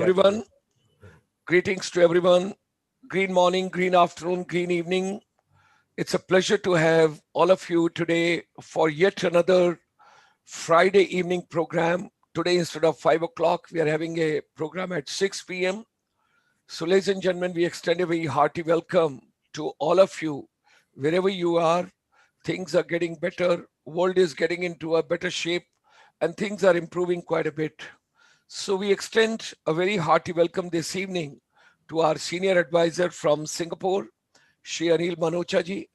Everyone, greetings to everyone. Green morning, green afternoon, green evening. It's a pleasure to have all of you today for yet another Friday evening program. Today, instead of 5 o'clock, we are having a program at 6 p.m. So, ladies and gentlemen, we extend a very hearty welcome to all of you. Wherever you are, things are getting better, world is getting into a better shape, and things are improving quite a bit. So we extend a very hearty welcome this evening to our senior advisor from Singapore, Shri Anil MANOCHA ji.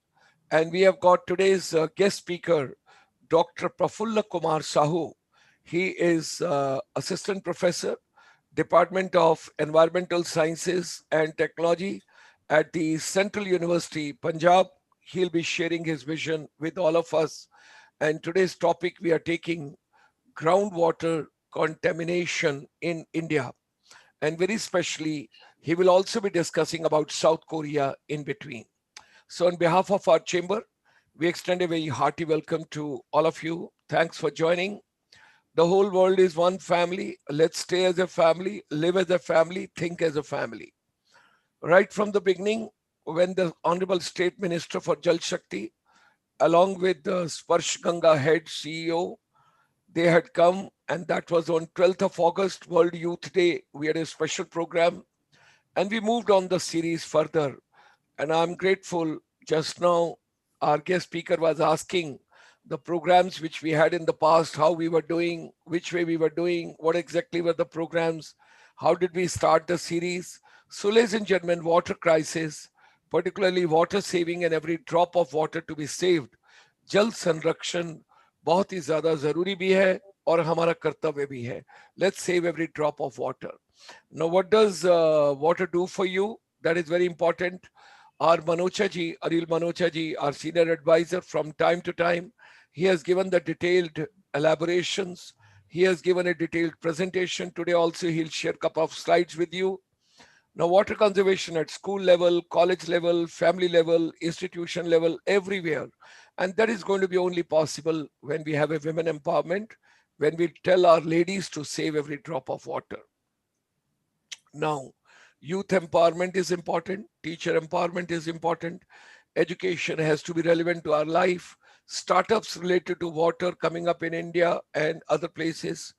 And we have got today's guest speaker, Dr. Prafulla Kumar Sahu. He is Assistant Professor, Department of Environmental Sciences and Technology at the Central University, Punjab. He'll be sharing his vision with all of us. And today's topic we are taking groundwater contamination in India. And very specially, he will also be discussing about South Korea in between. So on behalf of our chamber, we extend a very hearty welcome to all of you. Thanks for joining. The whole world is one family. Let's stay as a family, live as a family, think as a family. Right from the beginning, when the Honorable State Minister for Jal Shakti, along with the Sparsh Ganga head CEO, they had come, and that was on 12th of August, World Youth Day. We had a special program, and we moved on the series further. And I'm grateful. Just now, our guest speaker was asking the programs which we had in the past, how we were doing, which way we were doing, what exactly were the programs, how did we start the series. So, ladies and gentlemen, water crisis, particularly water saving and every drop of water to be saved, जल संरक्षण बहुत ही ज्यादा जरूरी भी है और हमारा कर्तव्य भी है. Let's save every drop of water. Now, what does water do for you? That is very important. Our Manocha ji, Anil Manocha ji, our senior advisor, from time to time, he has given the detailed elaborations. He has given a detailed presentation. Today also, he'll share a couple of slides with you. Now, water conservation at school level, college level, family level, institution level, everywhere. And that is going to be only possible when we have a women empowerment, when we tell our ladies to save every drop of water. Now, youth empowerment is important, teacher empowerment is important, education has to be relevant to our life, startups related to water coming up in India and other places,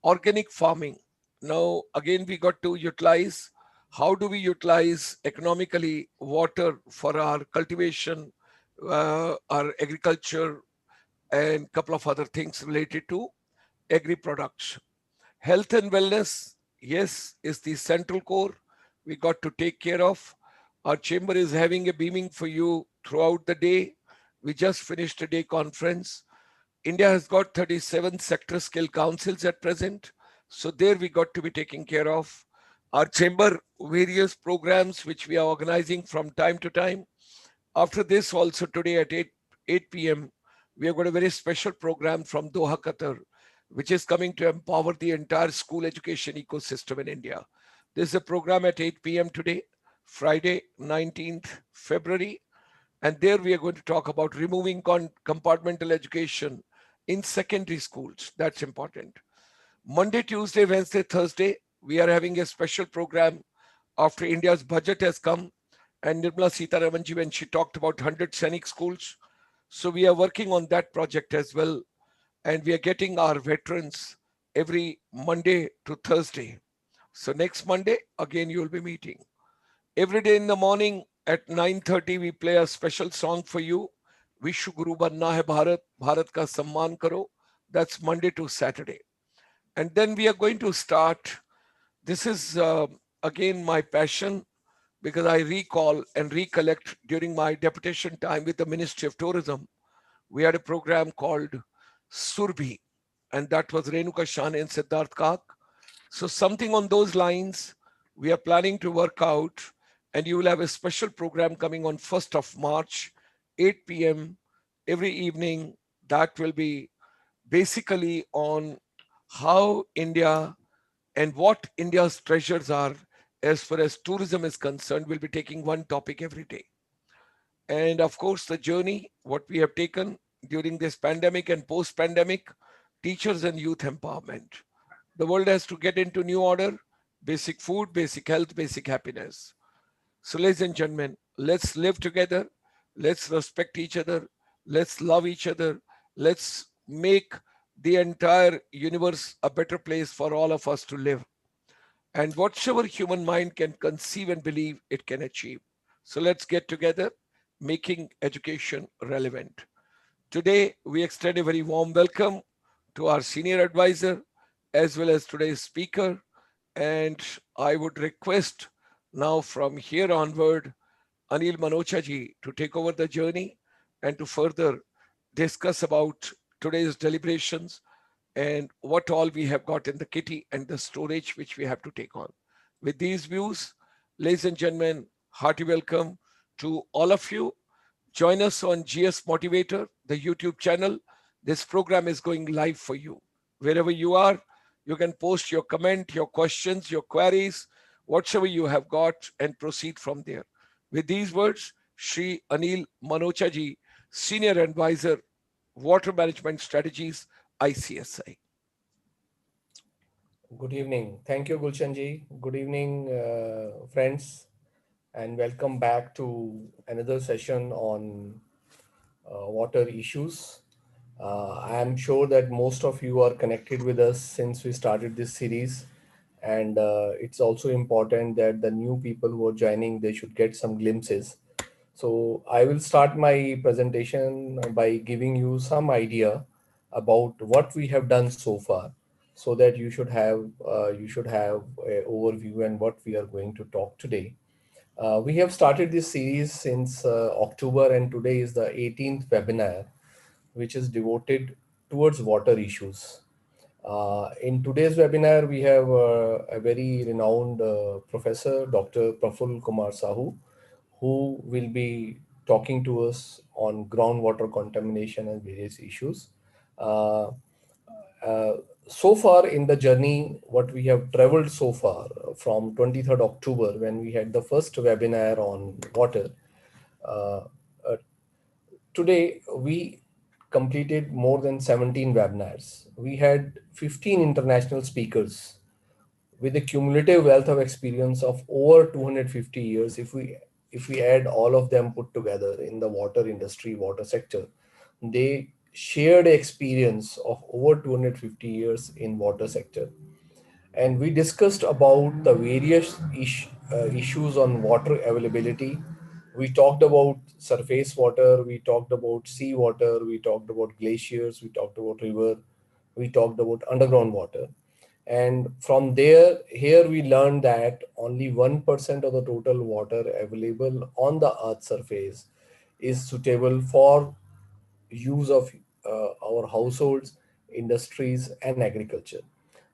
organic farming. Now, again, we got to utilize, how do we utilize economically water for our cultivation, our agriculture, and a couple of other things related to agri-products. Health and wellness, yes, is the central core we got to take care of. Our chamber is having a beaming for you throughout the day. We just finished a day conference. India has got 37 sector scale councils at present. So there we got to be taken care of. Our chamber, various programs which we are organizing from time to time. After this also today at 8 p.m., we have got a very special program from Doha, Qatar, which is coming to empower the entire school education ecosystem in India. This is a program at 8 p.m. today, Friday, 19th February. And there we are going to talk about removing compartmental education in secondary schools. That's important. Monday, Tuesday, Wednesday, Thursday, we are having a special program after India's budget has come. And Nirmala Sitharaman ji, when she talked about 100 Sainik schools. So we are working on that project as well. And we are getting our veterans every Monday to Thursday. So next Monday, again, you will be meeting. Every day in the morning at 9:30, we play a special song for you. Vishwa Guru Banna Hai Bharat, Bharat Ka Samman Karo. That's Monday to Saturday. And then we are going to start. This is, again, my passion, because I recall and recollect during my deputation time with the Ministry of Tourism, we had a program called Surbhi, and that was Renuka Shan and Siddharth Kak. So something on those lines, we are planning to work out, and you will have a special program coming on 1st of March, 8 p.m. every evening. That will be basically on how India and what India's treasures are as far as tourism is concerned. We'll be taking one topic every day. And of course, the journey, what we have taken during this pandemic and post-pandemic, teachers and youth empowerment. The world has to get into new order. basic food, basic health, basic happiness. So, ladies and gentlemen, let's live together. Let's respect each other. Let's love each other. Let's make the entire universe a better place for all of us to live. And whatsoever human mind can conceive and believe, it can achieve. So, let's get together, making education relevant. Today, we extend a very warm welcome to our senior advisor as well as today's speaker. And I would request now from here onward Anil MANOCHA ji to take over the journey and to further discuss about today's deliberations and what all we have got in the kitty and the storage which we have to take on. With these views, ladies and gentlemen, hearty welcome to all of you. Join us on GS Motivator, the YouTube channel. This program is going live for you. Wherever you are, you can post your comment, your questions, your queries, whatsoever you have got, and proceed from there. With these words, Shri Anil Manocha ji, Senior Advisor, Water Management Strategies, ICSI. Good evening. Thank you, Gulshan ji. Good evening, friends, and welcome back to another session on water issues. I am sure that most of you are connected with us since we started this series, and it's also important that the new people who are joining, they should get some glimpses. So I will start my presentation by giving you some idea about what we have done so far, so that you should have an overview and what we are going to talk today. We have started this series since October, and today is the 18th webinar, which is devoted towards water issues. In today's webinar, we have a very renowned professor, Dr. Praful Kumar Sahu, who will be talking to us on groundwater contamination and various issues. Uh, uh, so far in the journey, what we have traveled so far from 23rd October, when we had the first webinar on water, uh, uh, today we completed more than 17 webinars. We had 15 international speakers with a cumulative wealth of experience of over 250 years. If we add all of them put together in the water industry, water sector, they shared experience of over 250 years in water sector. And we discussed about the various issues on water availability. We talked about surface water, we talked about sea water, we talked about glaciers, we talked about river, we talked about underground water. And from there, here we learned that only 1% of the total water available on the earth's surface is suitable for use of our households, industries, and agriculture.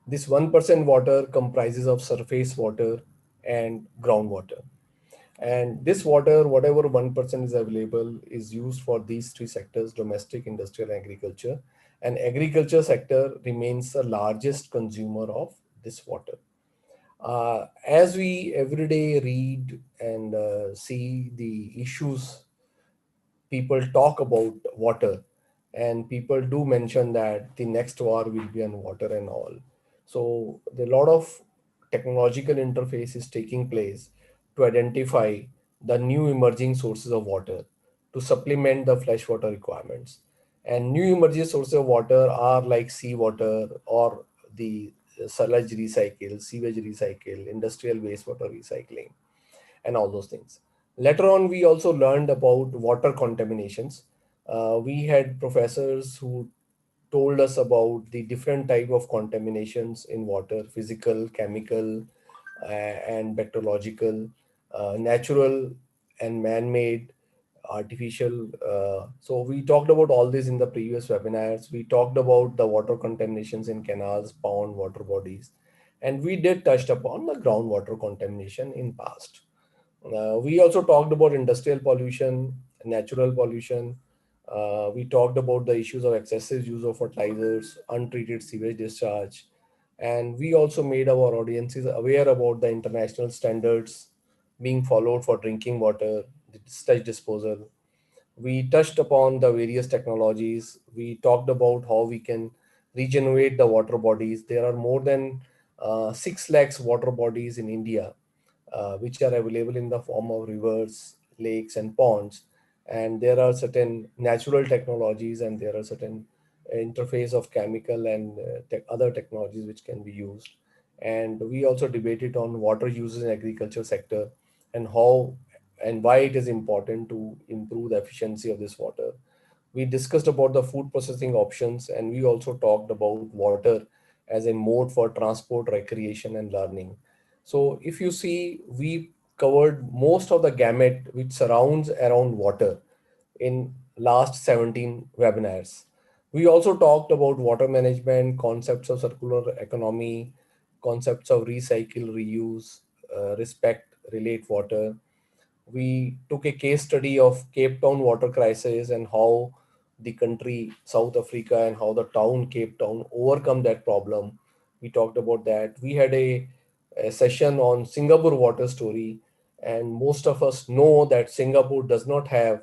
This 1% water comprises of surface water and groundwater. And this water, whatever 1% is available, is used for these three sectors: domestic, industrial, and agriculture. And agriculture sector remains the largest consumer of this water. As we every day read and see the issues, people talk about water, and people do mention that the next war will be on water and all. So the lot of technological interface is taking place to identify the new emerging sources of water to supplement the freshwater requirements. And new emerging sources of water are like seawater or the sludge recycle, sewage recycle, industrial wastewater recycling, and all those things. Later on, we also learned about water contaminations. We had professors who told us about the different type of contaminations in water: physical, chemical, and bacteriological, natural and man-made, artificial. So we talked about all this in the previous webinars. We talked about the water contaminations in canals, pond, water bodies, and we did touched upon the groundwater contamination in past. We also talked about industrial pollution, natural pollution. We talked about the issues of excessive use of fertilizers, untreated sewage discharge, and we also made our audiences aware about the international standards being followed for drinking water, the discharge disposal. We touched upon the various technologies. We talked about how we can regenerate the water bodies. There are more than 6 lakhs water bodies in India, which are available in the form of rivers, lakes, and ponds. And there are certain natural technologies, and there are certain interface of chemical and other technologies which can be used. And we also debated on water uses in agriculture sector, and how and why it is important to improve the efficiency of this water. We discussed about the food processing options, and we also talked about water as a mode for transport, recreation, and learning. So if you see, we covered most of the gamut which surrounds around water in last 17 webinars. We also talked about water management, concepts of circular economy, concepts of recycle, reuse, respect, relate water. We took a case study of Cape Town water crisis, and how the country South Africa and how the town Cape Town overcome that problem. We talked about that. We had a session on Singapore water story, and most of us know that Singapore does not have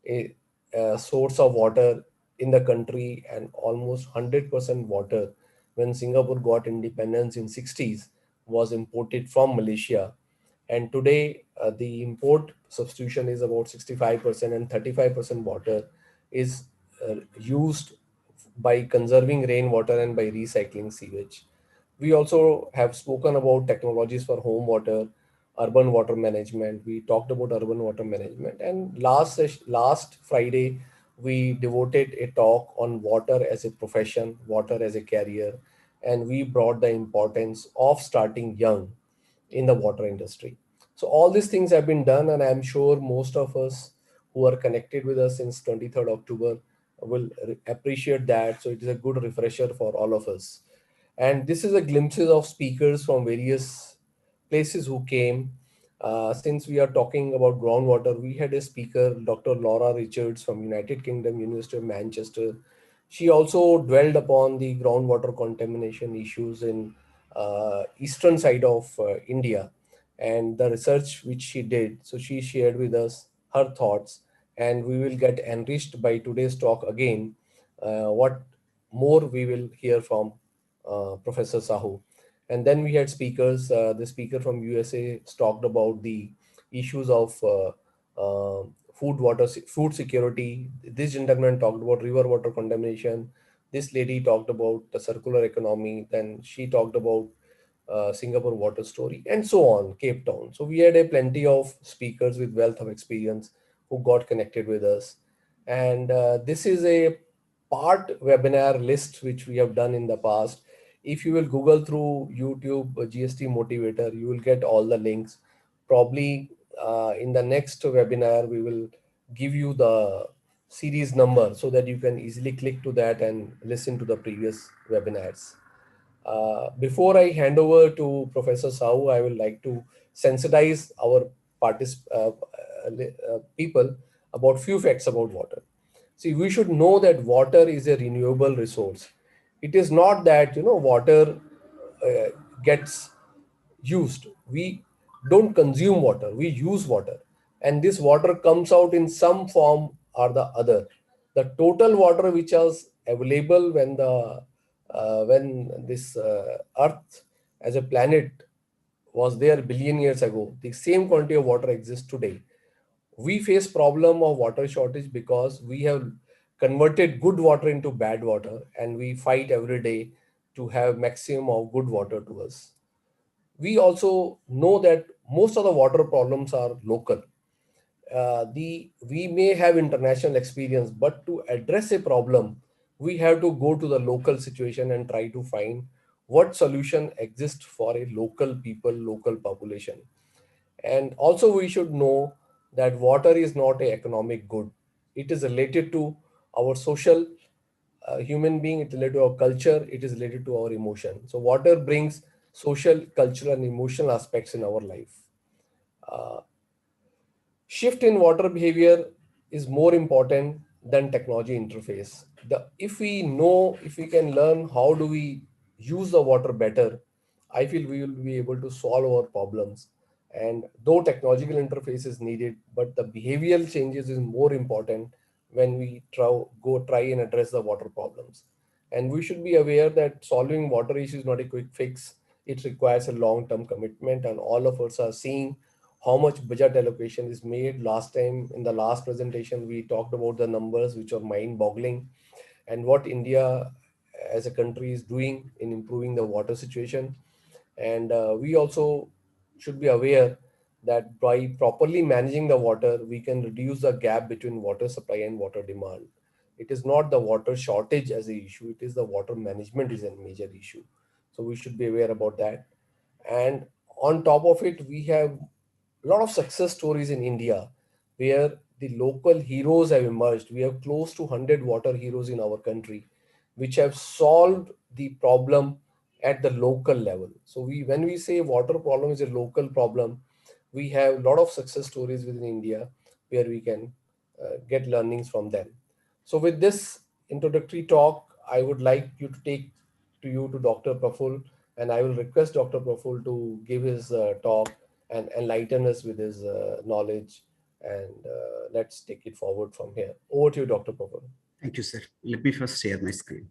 a, a source of water in the country, and almost 100% water when Singapore got independence in 60s was imported from Malaysia. And today, the import substitution is about 65%, and 35% water is used by conserving rainwater and by recycling sewage. We also have spoken about technologies for home water, urban water management. We talked about urban water management. And last Friday, we devoted a talk on water as a profession, water as a career, and we brought the importance of starting young in the water industry. So all these things have been done, and I'm sure most of us who are connected with us since 23rd October will appreciate that. So it is a good refresher for all of us. And this is a glimpses of speakers from various places who came. Since we are talking about groundwater, we had a speaker, Dr. Laura Richards from United Kingdom, University of Manchester. She also dwelled upon the groundwater contamination issues in eastern side of India, and the research which she did. So she shared with us her thoughts, and we will get enriched by today's talk again. What more we will hear from Professor Sahu. And then we had speakers. The speaker from USA talked about the issues of food security. This gentleman talked about river water contamination. This lady talked about the circular economy. Then she talked about Singapore water story, and so on, Cape Town. So we had a plenty of speakers with wealth of experience who got connected with us. And this is a part webinar list which we have done in the past. If you will Google through YouTube GST Motivator, you will get all the links. Probably in the next webinar, we will give you the series number so that you can easily click to that and listen to the previous webinars. Before I hand over to Professor Sau, I would like to sensitize our people about few facts about water. See, we should know that water is a renewable resource. It is not that water uh, gets used. We don't consume water, we use water. And this water comes out in some form or the other. The total water which was available when this earth as a planet was there billion years ago, the same quantity of water exists today. We face problem of water shortage because we have converted good water into bad water, and we fight every day to have maximum of good water to us. We also know that most of the water problems are local. The We may have international experience, but to address a problem, we have to go to the local situation and try to find what solution exists for a local people, local population. And also we should know that water is not an economic good. It is related to our social human being, it is related to our culture, it is related to our emotion. So water brings social, cultural, and emotional aspects in our life. Uh, Shift in water behavior is more important than technology interface. If we know, if we can learn how do we use the water better, I feel we will be able to solve our problems. And though technological interface is needed, but the behavioral changes is more important when we try and address the water problems. And we should be aware that solving water issues is not a quick fix. it requires a long-term commitment, and all of us are seeing how much budget allocation is made. Last time in the last presentation, we talked about the numbers which are mind-boggling, and what India as a country is doing in improving the water situation. And we also should be aware that by properly managing the water, we can reduce the gap between water supply and water demand. It is not the water shortage as a issue, it is the water management is a major issue. So we should be aware about that. And on top of it, we have a lot of success stories in India where the local heroes have emerged. We have close to 100 water heroes in our country, which have solved the problem at the local level. So when we say water problem is a local problem, we have a lot of success stories within India where we can get learnings from them. So with this introductory talk, I would like you to take to you to Dr. Praful, and I will request Dr. Praful to give his talk and enlighten us with his knowledge. And let's take it forward from here. Over to you, Dr. Praful. Thank you, sir. Let me first share my screen.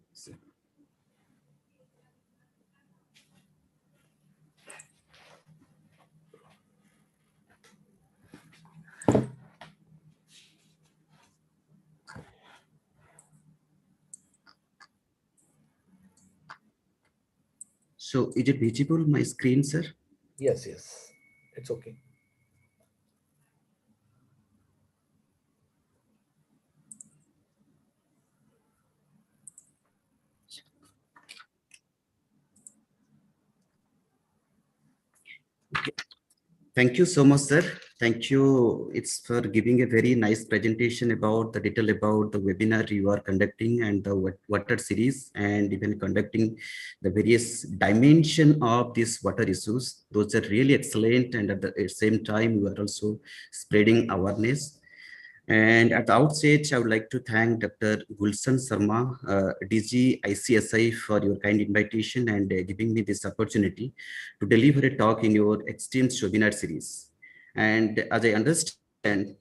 So is it visible, my screen, sir? Yes, yes, it's okay. Okay. Thank you so much, sir. Thank you. It's for giving a very nice presentation about the detail about the webinar you are conducting and the water series, and even conducting the various dimension of these water issues. Those are really excellent, and at the same time, you are also spreading awareness. And at the outset, I would like to thank Dr. Gulshan Sharma, DG ICSI, for your kind invitation and giving me this opportunity to deliver a talk in your Extremes webinar series. And as I understand,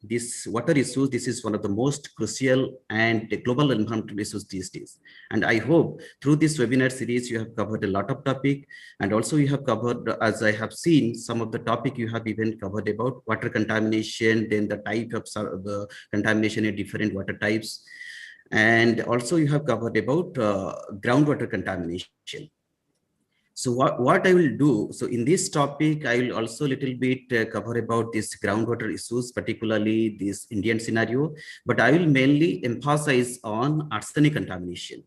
this water issues, this is one of the most crucial and global environmental issues these days. And I hope through this webinar series, you have covered a lot of topic, and also you have covered, as I have seen, some of the topic you have even covered about water contamination, then the type of the contamination in different water types. And also you have covered about groundwater contamination. So what I will do, so in this topic, I will also a little bit cover about these groundwater issues, particularly this Indian scenario, but I will mainly emphasize on arsenic contamination.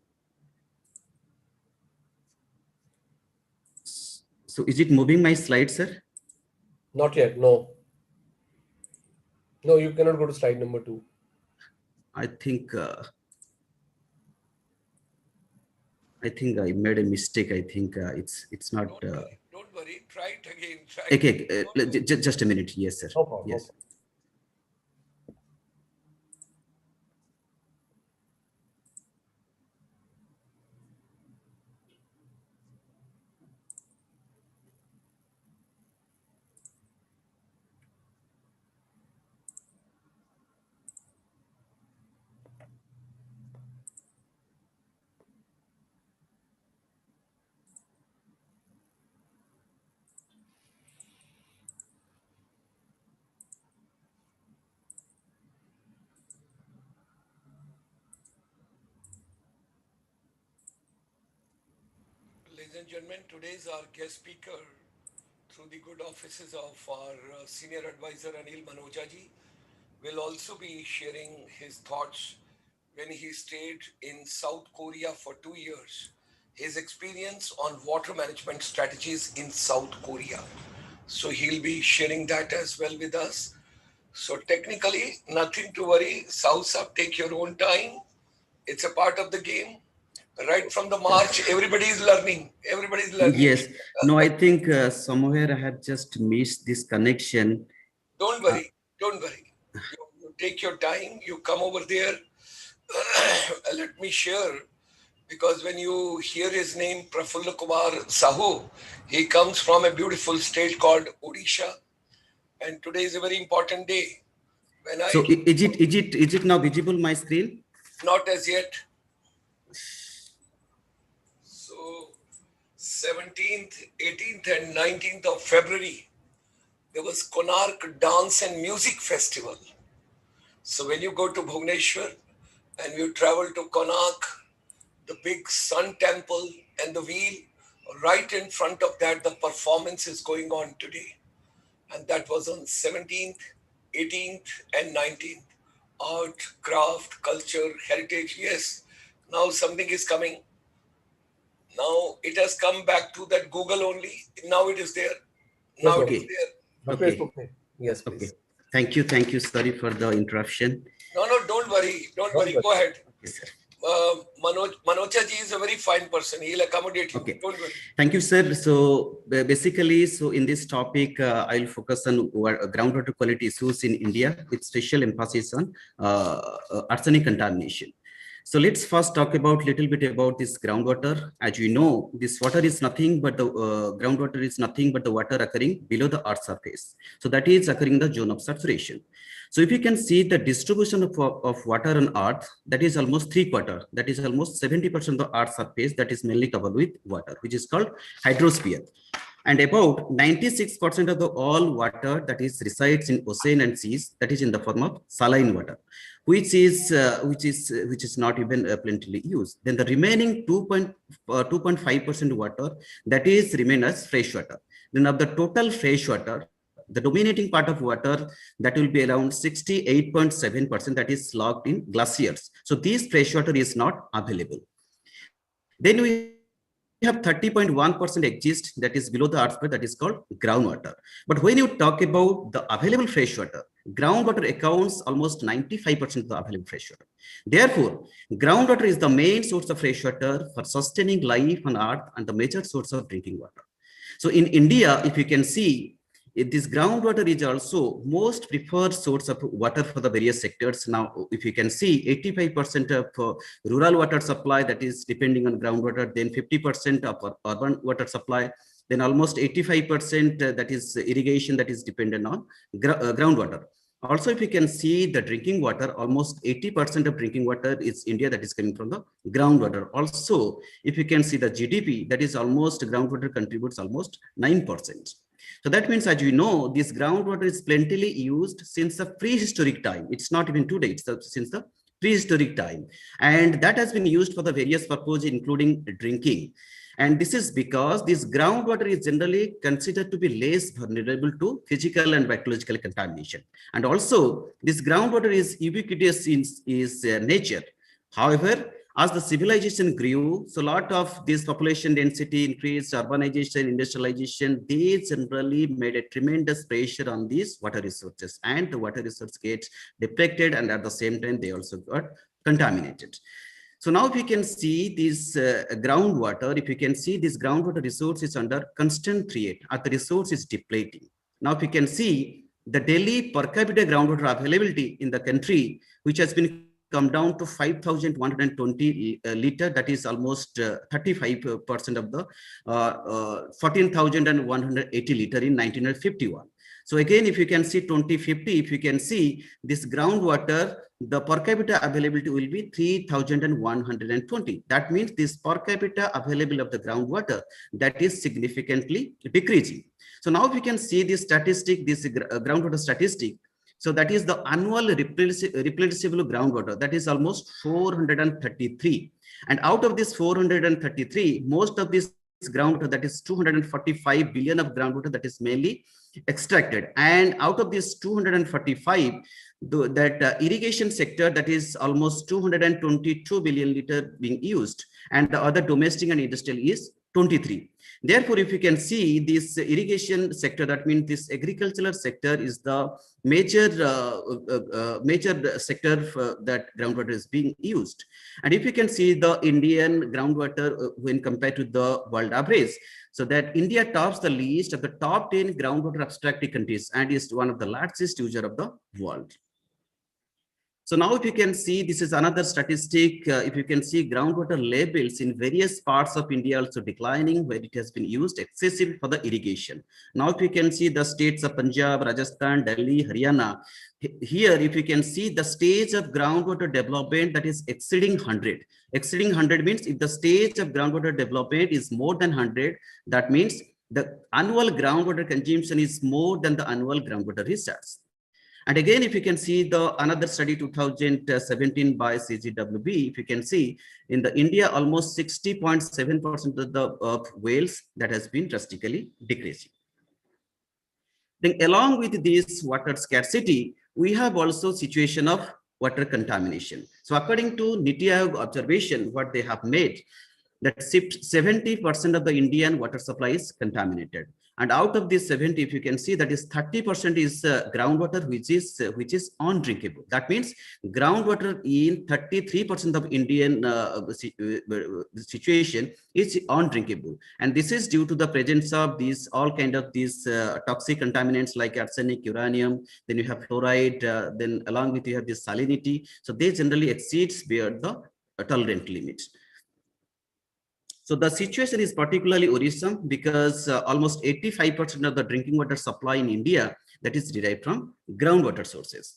So is it moving my slide, sir? Not yet, no. No, you cannot go to slide number 2. I think I made a mistake. I think it's not. Don't worry. Try it again. Try Okay, it. just a minute. Yes, sir. No problem. Yes. No problem. Ladies and gentlemen, today's our guest speaker through the good offices of our senior advisor Anil MANOCHA ji will also be sharing his thoughts when he stayed in South Korea for 2 years, his experience on water management strategies in South Korea. So he'll be sharing that as well with us. So technically, nothing to worry. South up, take your own time. It's a part of the game. Right from the March, everybody is learning. Everybody is learning. Yes. No, I think somewhere I have just missed this connection. Don't worry. Don't worry. You take your time. You come over there. Let me share, because when you hear his name, Prafulla Kumar Sahu, he comes from a beautiful state called Odisha, and today is a very important day. When So is it now visible my screen? Not as yet. So 17th, 18th and 19th of February, there was Konark Dance and Music Festival. So when you go to Bhubaneswar and you travel to Konark, the big sun temple and the wheel, right in front of that, the performance is going on today. And that was on 17th, 18th and 19th. Art, craft, culture, heritage, yes. Now something is coming. Now it has come back to that Google only. Now it is there. Now it is Okay. there. The Okay. Facebook page. Yes, Okay. please. Thank you. Thank you. Sorry for the interruption. No, don't worry. Don't worry. Go ahead. Okay, sir. MANOCHA ji is a very fine person. He'll accommodate you. Okay. Don't worry. Thank you, sir. So basically, so in this topic, I'll focus on groundwater quality issues in India with special emphasis on arsenic contamination. So let's first talk about little bit about this groundwater. As you know, this water is nothing but the groundwater is nothing but the water occurring below the earth surface. So that is occurring in the zone of saturation. So if you can see the distribution of water on earth, that is almost 3/4, that is almost 70% of the earth surface that is mainly covered with water, which is called hydrosphere. And about 96% of the all water that is resides in ocean and seas, that is in the form of saline water, which is not even plentifully used. Then the remaining 2.5% water that is remain as fresh water. Then of the total fresh water, the dominating part of water that will be around 68.7% that is locked in glaciers. So this fresh water is not available. Then we have 30.1% exist that is below the earth, that is called groundwater. But when you talk about the available fresh water, groundwater accounts almost 95% of the available fresh water. Therefore, groundwater is the main source of fresh water for sustaining life on earth and the major source of drinking water. So in India, if you can see, this groundwater is also most preferred source of water for the various sectors. Now, if you can see, 85% of rural water supply that is depending on groundwater, then 50% of urban water supply, then almost 85% that is irrigation that is dependent on groundwater. Also, if you can see the drinking water, almost 80% of drinking water is India that is coming from the groundwater. Also, if you can see the GDP, that is almost groundwater contributes almost 9%. So that means, as you know, this groundwater is plentifully used since the prehistoric time. It's not even today, it's since the prehistoric time. And that has been used for the various purposes, including drinking. And this is because this groundwater is generally considered to be less vulnerable to physical and biological contamination. And also, this groundwater is ubiquitous in nature. However, as the civilization grew, so a lot of this population density increased, urbanization, industrialization, they generally made a tremendous pressure on these water resources, and the water resource gets depleted, and at the same time, they also got contaminated. So now if you can see this groundwater, if you can see this groundwater resource is under constant threat, as the resource is depleting. Now if you can see the daily per capita groundwater availability in the country, which has been come down to 5,120 liter, that is almost 35% of the 14,180 liter in 1951. So again, if you can see 2050, if you can see this groundwater, the per capita availability will be 3,120. That means this per capita available of the groundwater, that is significantly decreasing. So now if you can see this statistic, this groundwater statistic, so that is the annual replenishable groundwater, that is almost 433. And out of this 433, most of this groundwater, that is 245 billion of groundwater, that is mainly extracted. And out of this 245, that irrigation sector, that is almost 222 billion liter being used. And the other domestic and industrial is 23. Therefore, if you can see this irrigation sector, that means this agricultural sector is the major sector that groundwater is being used. And if you can see the Indian groundwater when compared to the world average, so that India tops the list of the top 10 groundwater abstracted countries and is one of the largest user of the world. So now if you can see, this is another statistic. If you can see groundwater levels in various parts of India also declining, where it has been used excessive for the irrigation. Now if you can see the states of Punjab, Rajasthan, Delhi, Haryana, here if you can see the stage of groundwater development that is exceeding 100. Exceeding 100 means if the stage of groundwater development is more than 100, that means the annual groundwater consumption is more than the annual groundwater research. And again, if you can see the another study 2017 by CGWB, if you can see in the India, almost 60.7% of the whales that has been drastically decreasing. Then along with this water scarcity, we have also situation of water contamination. So according to NITI Aayog observation, what they have made, that 70% of the Indian water supply is contaminated. And out of this 70, if you can see, that is 30% is groundwater, which is undrinkable. That means groundwater in 33% of Indian situation is undrinkable. And this is due to the presence of these all kind of these toxic contaminants like arsenic, uranium, then you have fluoride, then along with you have this salinity. So they generally exceeds beyond the tolerant limits. So the situation is particularly worrisome because almost 85% of the drinking water supply in India that is derived from groundwater sources.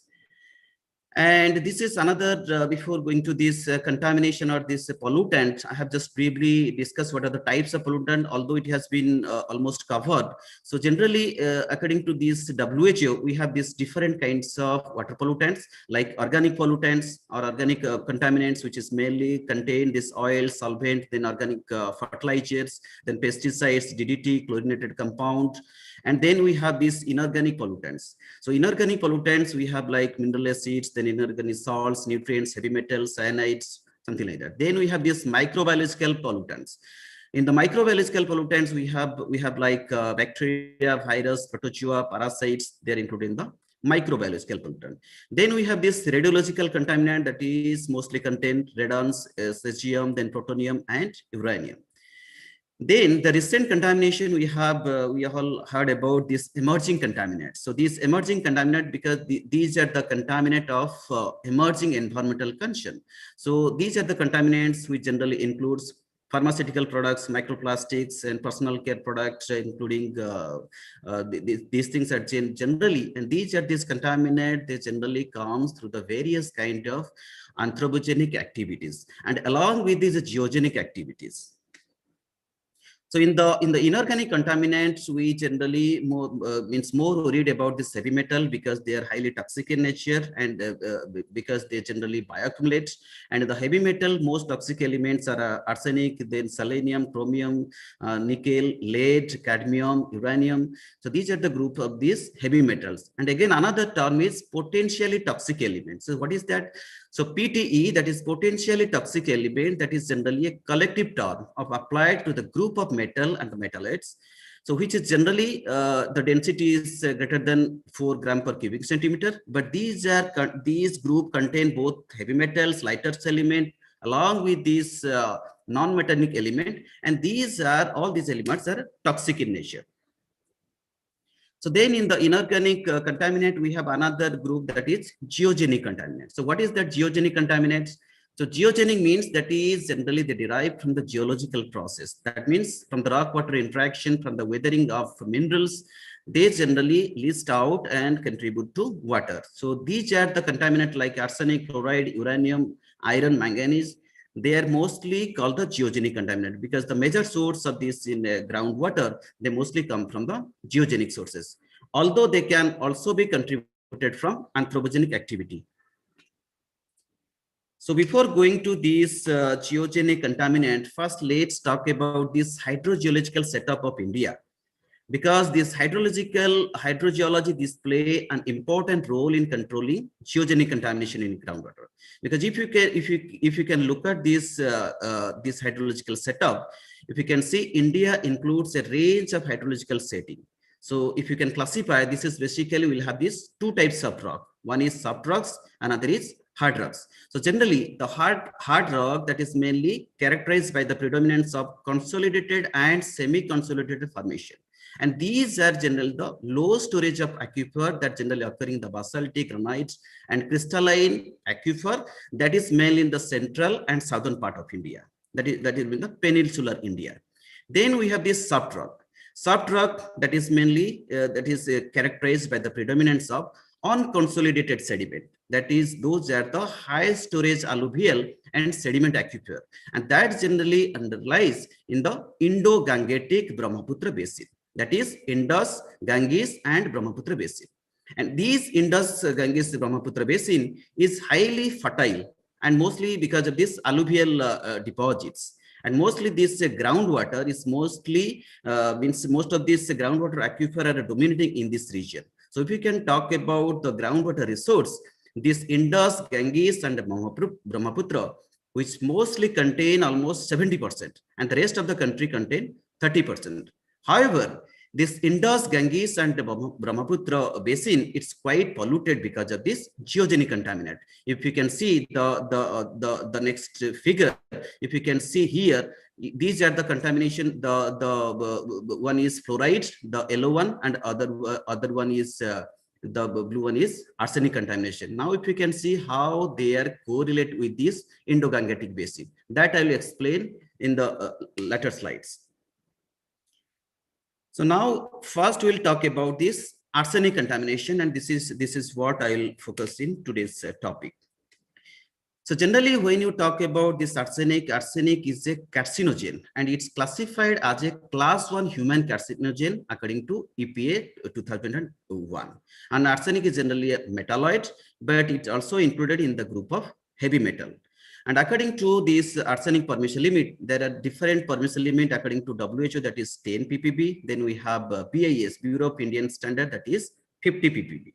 And this is another, before going to this contamination or this pollutant, I have just briefly discussed what are the types of pollutant, although it has been almost covered. So generally, according to this WHO, we have these different kinds of water pollutants, like organic pollutants or organic contaminants, which is mainly contain this oil, solvent, then organic fertilizers, then pesticides, DDT, chlorinated compound. And then we have these inorganic pollutants. So inorganic pollutants, we have like mineral acids, then inorganic salts, nutrients, heavy metals, cyanides, something like that. Then we have these microbiological pollutants. In the microbiological pollutants, we have like bacteria, virus, protozoa, parasites. They are included in the microbiological pollutant. Then we have this radiological contaminant that is mostly contain radons, cesium, then plutonium and uranium. Then the recent contamination we all heard about this emerging contaminants. So these emerging contaminants, because these are the contaminant of emerging environmental concern. So these are the contaminants which generally includes pharmaceutical products, microplastics, and personal care products, including these things are generally, and these contaminants, they generally comes through the various kind of anthropogenic activities, and along with these geogenic activities. So in the inorganic contaminants, we generally more worried about this heavy metal because they are highly toxic in nature, and because they generally bioaccumulate. And the heavy metal, most toxic elements are arsenic, then selenium, chromium, nickel, lead, cadmium, uranium. So these are the group of these heavy metals. And again, another term is potentially toxic elements. So what is that? So PTE, that is potentially toxic element, that is generally a collective term of applied to the group of metal and the metallites. So which is generally the density is greater than 4 gram per cubic centimeter. But these group contain both heavy metals, lighter element, along with these non-metallic element, and all these elements are toxic in nature. So then in the inorganic contaminant, we have another group that is geogenic contaminant. So what is that geogenic contaminant? So geogenic means that is generally they derive from the geological process. That means from the rock water interaction, from the weathering of minerals, they generally leach out and contribute to water. So these are the contaminants like arsenic, chloride, uranium, iron, manganese. They are mostly called the geogenic contaminant because the major source of this in groundwater, they mostly come from the geogenic sources, although they can also be contributed from anthropogenic activity. So before going to this geogenic contaminant, first let's talk about this hydrogeological setup of India, because this hydrogeology display an important role in controlling geogenic contamination in groundwater. Because if you can look at this this hydrological setup, if you can see, India includes a range of hydrological setting. So if you can classify, this is basically we'll have these two types of rock. One is soft rocks, another is hard rocks. So generally the hard rock, that is mainly characterized by the predominance of consolidated and semi-consolidated formation. And these are generally the low storage of aquifer that generally occurring in the basaltic, granite, and crystalline aquifer that is mainly in the central and southern part of India. That is in the peninsular India. Then we have this soft rock. Soft rock that is mainly characterized by the predominance of unconsolidated sediment. That is, those are the high storage alluvial and sediment aquifer, and that generally underlies in the Indo-Gangetic Brahmaputra basin. That is Indus, Ganges, and Brahmaputra basin. And these Indus, Ganges, Brahmaputra basin is highly fertile, and mostly because of this alluvial deposits. And mostly this groundwater is mostly means most of this groundwater aquifer are dominating in this region. So if you can talk about the groundwater resource, this Indus, Ganges, and Brahmaputra, which mostly contain almost 70%, and the rest of the country contain 30%. However, this Indus, Ganges, and Brahmaputra basin, it's quite polluted because of this geogenic contaminant. If you can see the next figure, if you can see here, these are the contamination. The one is fluoride, the yellow one, and other one is the blue one is arsenic contamination. Now, if you can see how they are correlate with this Indo-Gangetic basin, that I will explain in the later slides. So now, first we'll talk about this arsenic contamination, and this is what I will focus in today's topic. So generally, when you talk about this arsenic is a carcinogen, and it's classified as a class 1 human carcinogen according to EPA 2001. And arsenic is generally a metalloid, but it's also included in the group of heavy metal. And according to this arsenic permission limit, there are different permission limit according to WHO, that is 10 ppb. Then we have BIS, Bureau of Indian Standard, that is 50 ppb.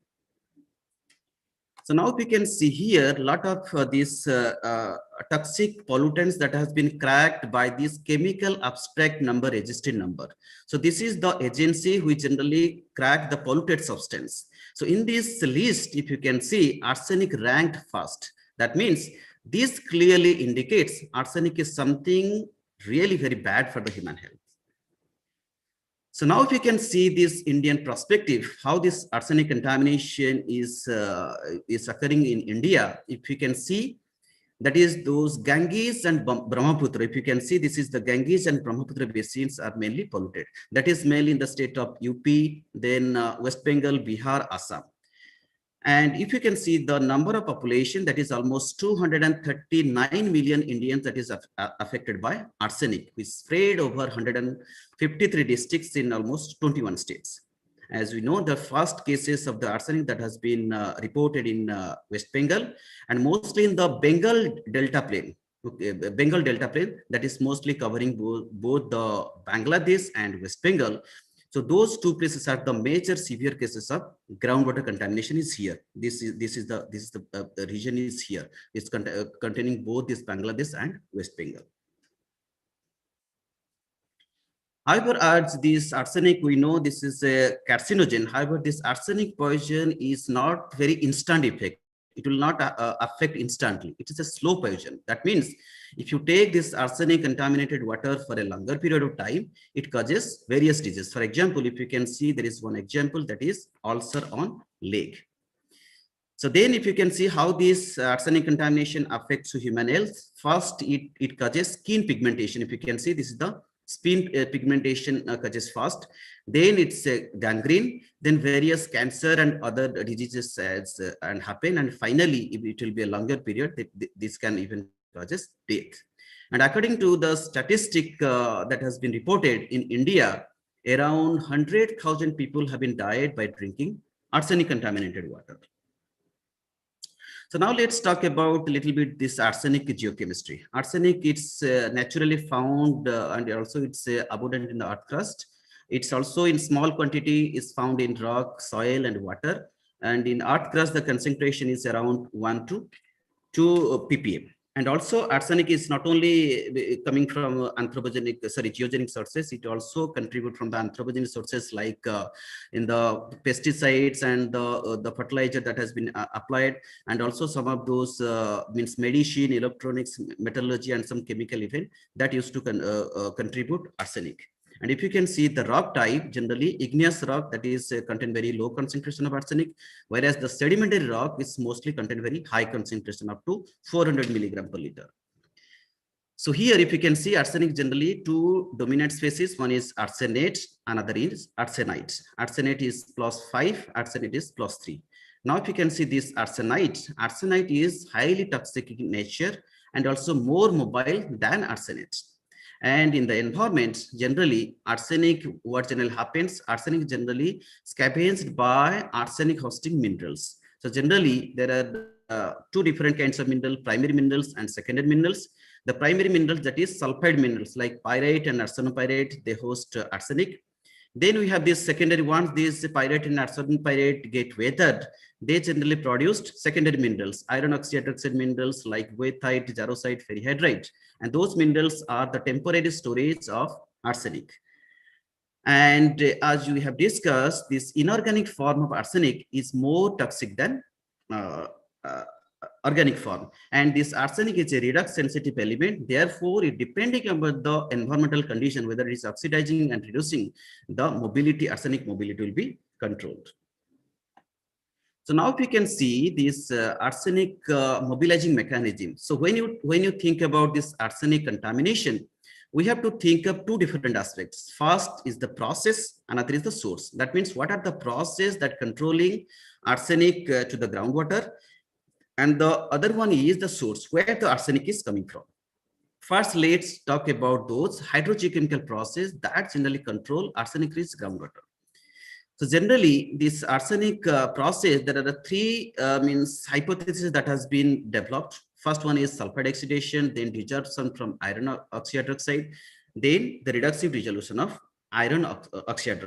So now we can see here a lot of these toxic pollutants that has been cracked by this chemical abstract number registered number. So this is the agency which generally crack the polluted substance. So in this list, if you can see, arsenic ranked first. That means this clearly indicates arsenic is something really very bad for the human health. So now if you can see this Indian perspective, how this arsenic contamination is occurring in India, if you can see, that is those Ganges and Brahmaputra. If you can see, this is the Ganges and Brahmaputra basins are mainly polluted. That is mainly in the state of UP, then West Bengal, Bihar, Assam. And if you can see the number of population, that is almost 239 million Indians that is affected by arsenic, which spread over 153 districts in almost 21 states. As we know, the first cases of the arsenic that has been reported in West Bengal, and mostly in the Bengal Delta Plain. Okay, Bengal Delta Plain, that is mostly covering both the Bangladesh and West Bengal. So those two places are the major severe cases of groundwater contamination is here. This is the region is here. It's containing both this Bangladesh and West Bengal. However, as this arsenic, we know this is a carcinogen. However, this arsenic poison is not very instant effect. It will not affect instantly. It is a slow poison. That means if you take this arsenic contaminated water for a longer period of time, it causes various diseases. For example, if you can see, there is one example, that is ulcer on leg. So then if you can see how this arsenic contamination affects human health, first it causes skin pigmentation. If you can see, this is the skin pigmentation causes first, then it's gangrene, then various cancer and other diseases and happen, and finally if it will be a longer period, this can even causes death. And according to the statistic that has been reported in India, around 100,000 people have been died by drinking arsenic contaminated water. So now let's talk about a little bit this arsenic geochemistry. Arsenic, it's naturally found and also it's abundant in the earth crust. It's also in small quantity is found in rock, soil, and water. And in earth crust, the concentration is around 1 to 2 ppm. And also arsenic is not only coming from geogenic sources, it also contribute from the anthropogenic sources like in the pesticides and the fertilizer that has been applied, and also some of those means medicine, electronics, metallurgy, and some chemical event that used to contribute arsenic. And if you can see the rock type, generally igneous rock that is contain very low concentration of arsenic, whereas the sedimentary rock is mostly contain very high concentration up to 400 milligram per liter. So here, if you can see arsenic, generally two dominant species, one is arsenate, another is arsenite. Arsenate is +5, arsenate is +3. Now, if you can see this arsenite is highly toxic in nature and also more mobile than arsenate. And in the environment, generally, arsenic, what generally happens, arsenic generally scavenged by arsenic hosting minerals. So generally, there are two different kinds of minerals, primary minerals and secondary minerals. The primary minerals, that is sulfide minerals like pyrite and arsenopyrite, they host arsenic. Then we have these secondary ones, these pyrite and arsenopyrite get weathered. They generally produced secondary minerals, iron oxide minerals like goethite, jarosite, ferrihydrite. And those minerals are the temporary storage of arsenic. And as we have discussed, this inorganic form of arsenic is more toxic than uh, uh, organic form. And this arsenic is a redox sensitive element. Therefore, it depending upon the environmental condition, whether it is oxidizing and reducing, the mobility, arsenic mobility will be controlled. So now if you can see this arsenic mobilizing mechanism. So when you think about this arsenic contamination, we have to think of two different aspects. First is the process, another is the source. That means what are the process that controlling arsenic to the groundwater, and the other one is the source, where the arsenic is coming from. First, let's talk about those hydrogeochemical process that generally control arsenic rich groundwater. So generally, this arsenic process, there are three hypotheses that has been developed. First one is sulfide oxidation, then desorption from iron oxide, then the reductive dissolution of iron oxide.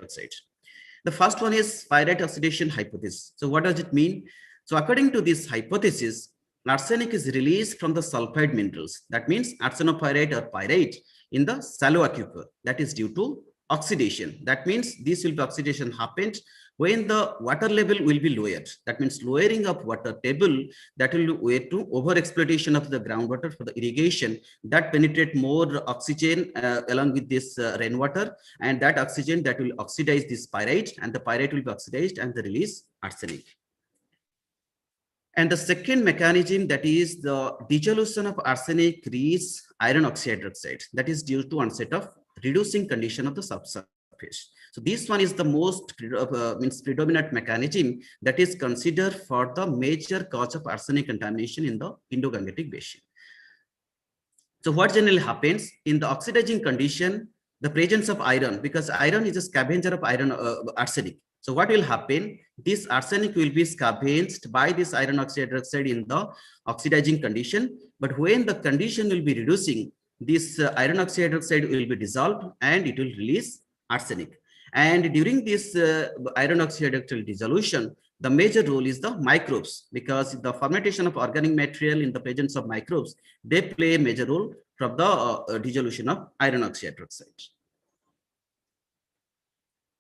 The first one is pyrite oxidation hypothesis. So what does it mean? So according to this hypothesis, arsenic is released from the sulfide minerals. That means arsenopyrite or pyrite in the shallow aquifer. That is due to oxidation. That means this will be oxidation happened when the water level will be lowered. That means lowering of water table, that will lead to over exploitation of the groundwater for the irrigation, that penetrate more oxygen along with this rainwater, and that oxygen that will oxidize this pyrite, and the pyrite will be oxidized and the release arsenic. And the second mechanism, that is the dissolution of arsenic rich iron oxide, that is due to onset of reducing condition of the subsurface. So this one is the most predominant mechanism that is considered for the major cause of arsenic contamination in the Indo-Gangetic basin. So what generally happens in the oxidizing condition, the presence of iron, because iron is a scavenger of iron arsenic. So what will happen? This arsenic will be scavenged by this iron oxide in the oxidizing condition. But when the condition will be reducing, this iron oxide will be dissolved and it will release arsenic. And during this iron oxide dissolution, the major role is the microbes, because the fermentation of organic material in the presence of microbes, they play a major role from the dissolution of iron oxide.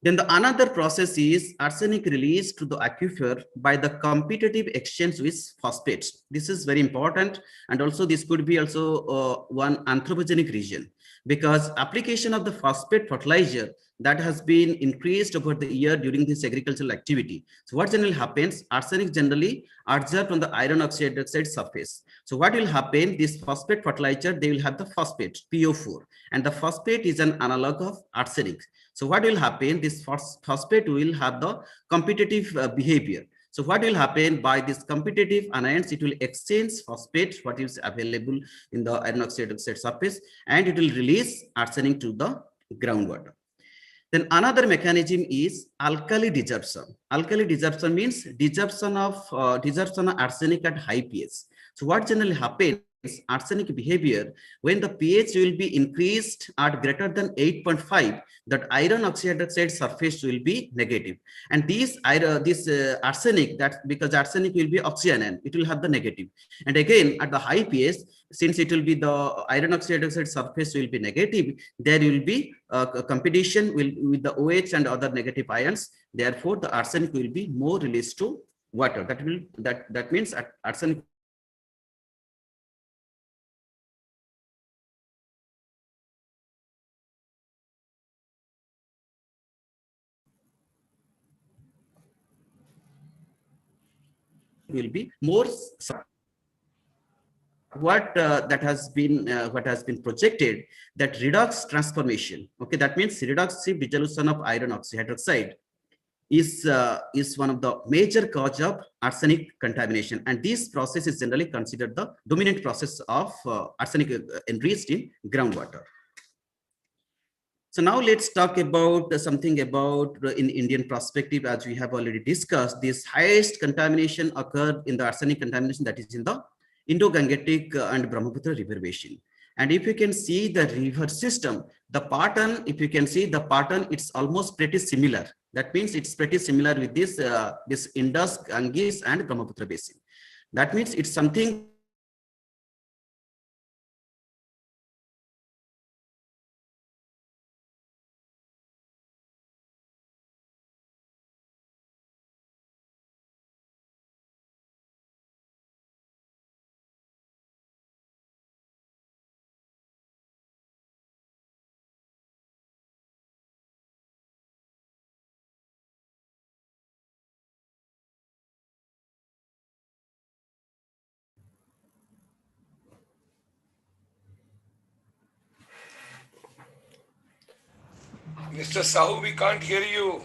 Then the another process is arsenic released to the aquifer by the competitive exchange with phosphates. This is very important, and also this could be also one anthropogenic region, because application of the phosphate fertilizer that has been increased over the year during this agricultural activity. So what generally happens? Arsenic generally adsorbed on the iron oxide surface. So what will happen? This phosphate fertilizer, they will have the phosphate PO4, and the phosphate is an analog of arsenic. So what will happen? This phosphate will have the competitive behavior. So what will happen? By this competitive anions, it will exchange phosphate, what is available in the iron oxide surface, and it will release arsenic to the groundwater. Then another mechanism is alkali desorption. Alkali desorption means desorption of arsenic at high pH. So what generally happens? Arsenic behavior, when the pH will be increased at greater than 8.5, that iron oxide surface will be negative. And this arsenic, that because arsenic will be oxyanion, it will have the negative. And again, at the high pH, since it will be the iron oxide surface will be negative, there will be competition with the OH and other negative ions. Therefore, the arsenic will be more released to water. That means arsenic will be more. What what has been projected, that redox transformation. Okay, that means reductive dissolution of iron oxyhydroxide is one of the major cause of arsenic contamination, and this process is generally considered the dominant process of arsenic enriched in groundwater. So now let's talk about something about in Indian perspective. As we have already discussed, this highest contamination occurred in the arsenic contamination, that is in the Indo-Gangetic and Brahmaputra river basin. And if you can see the river system, the pattern, if you can see the pattern, it's almost pretty similar. That means it's pretty similar with this Indus, Ganges and Brahmaputra basin. That means it's something Mr. Sahu, we can't hear you.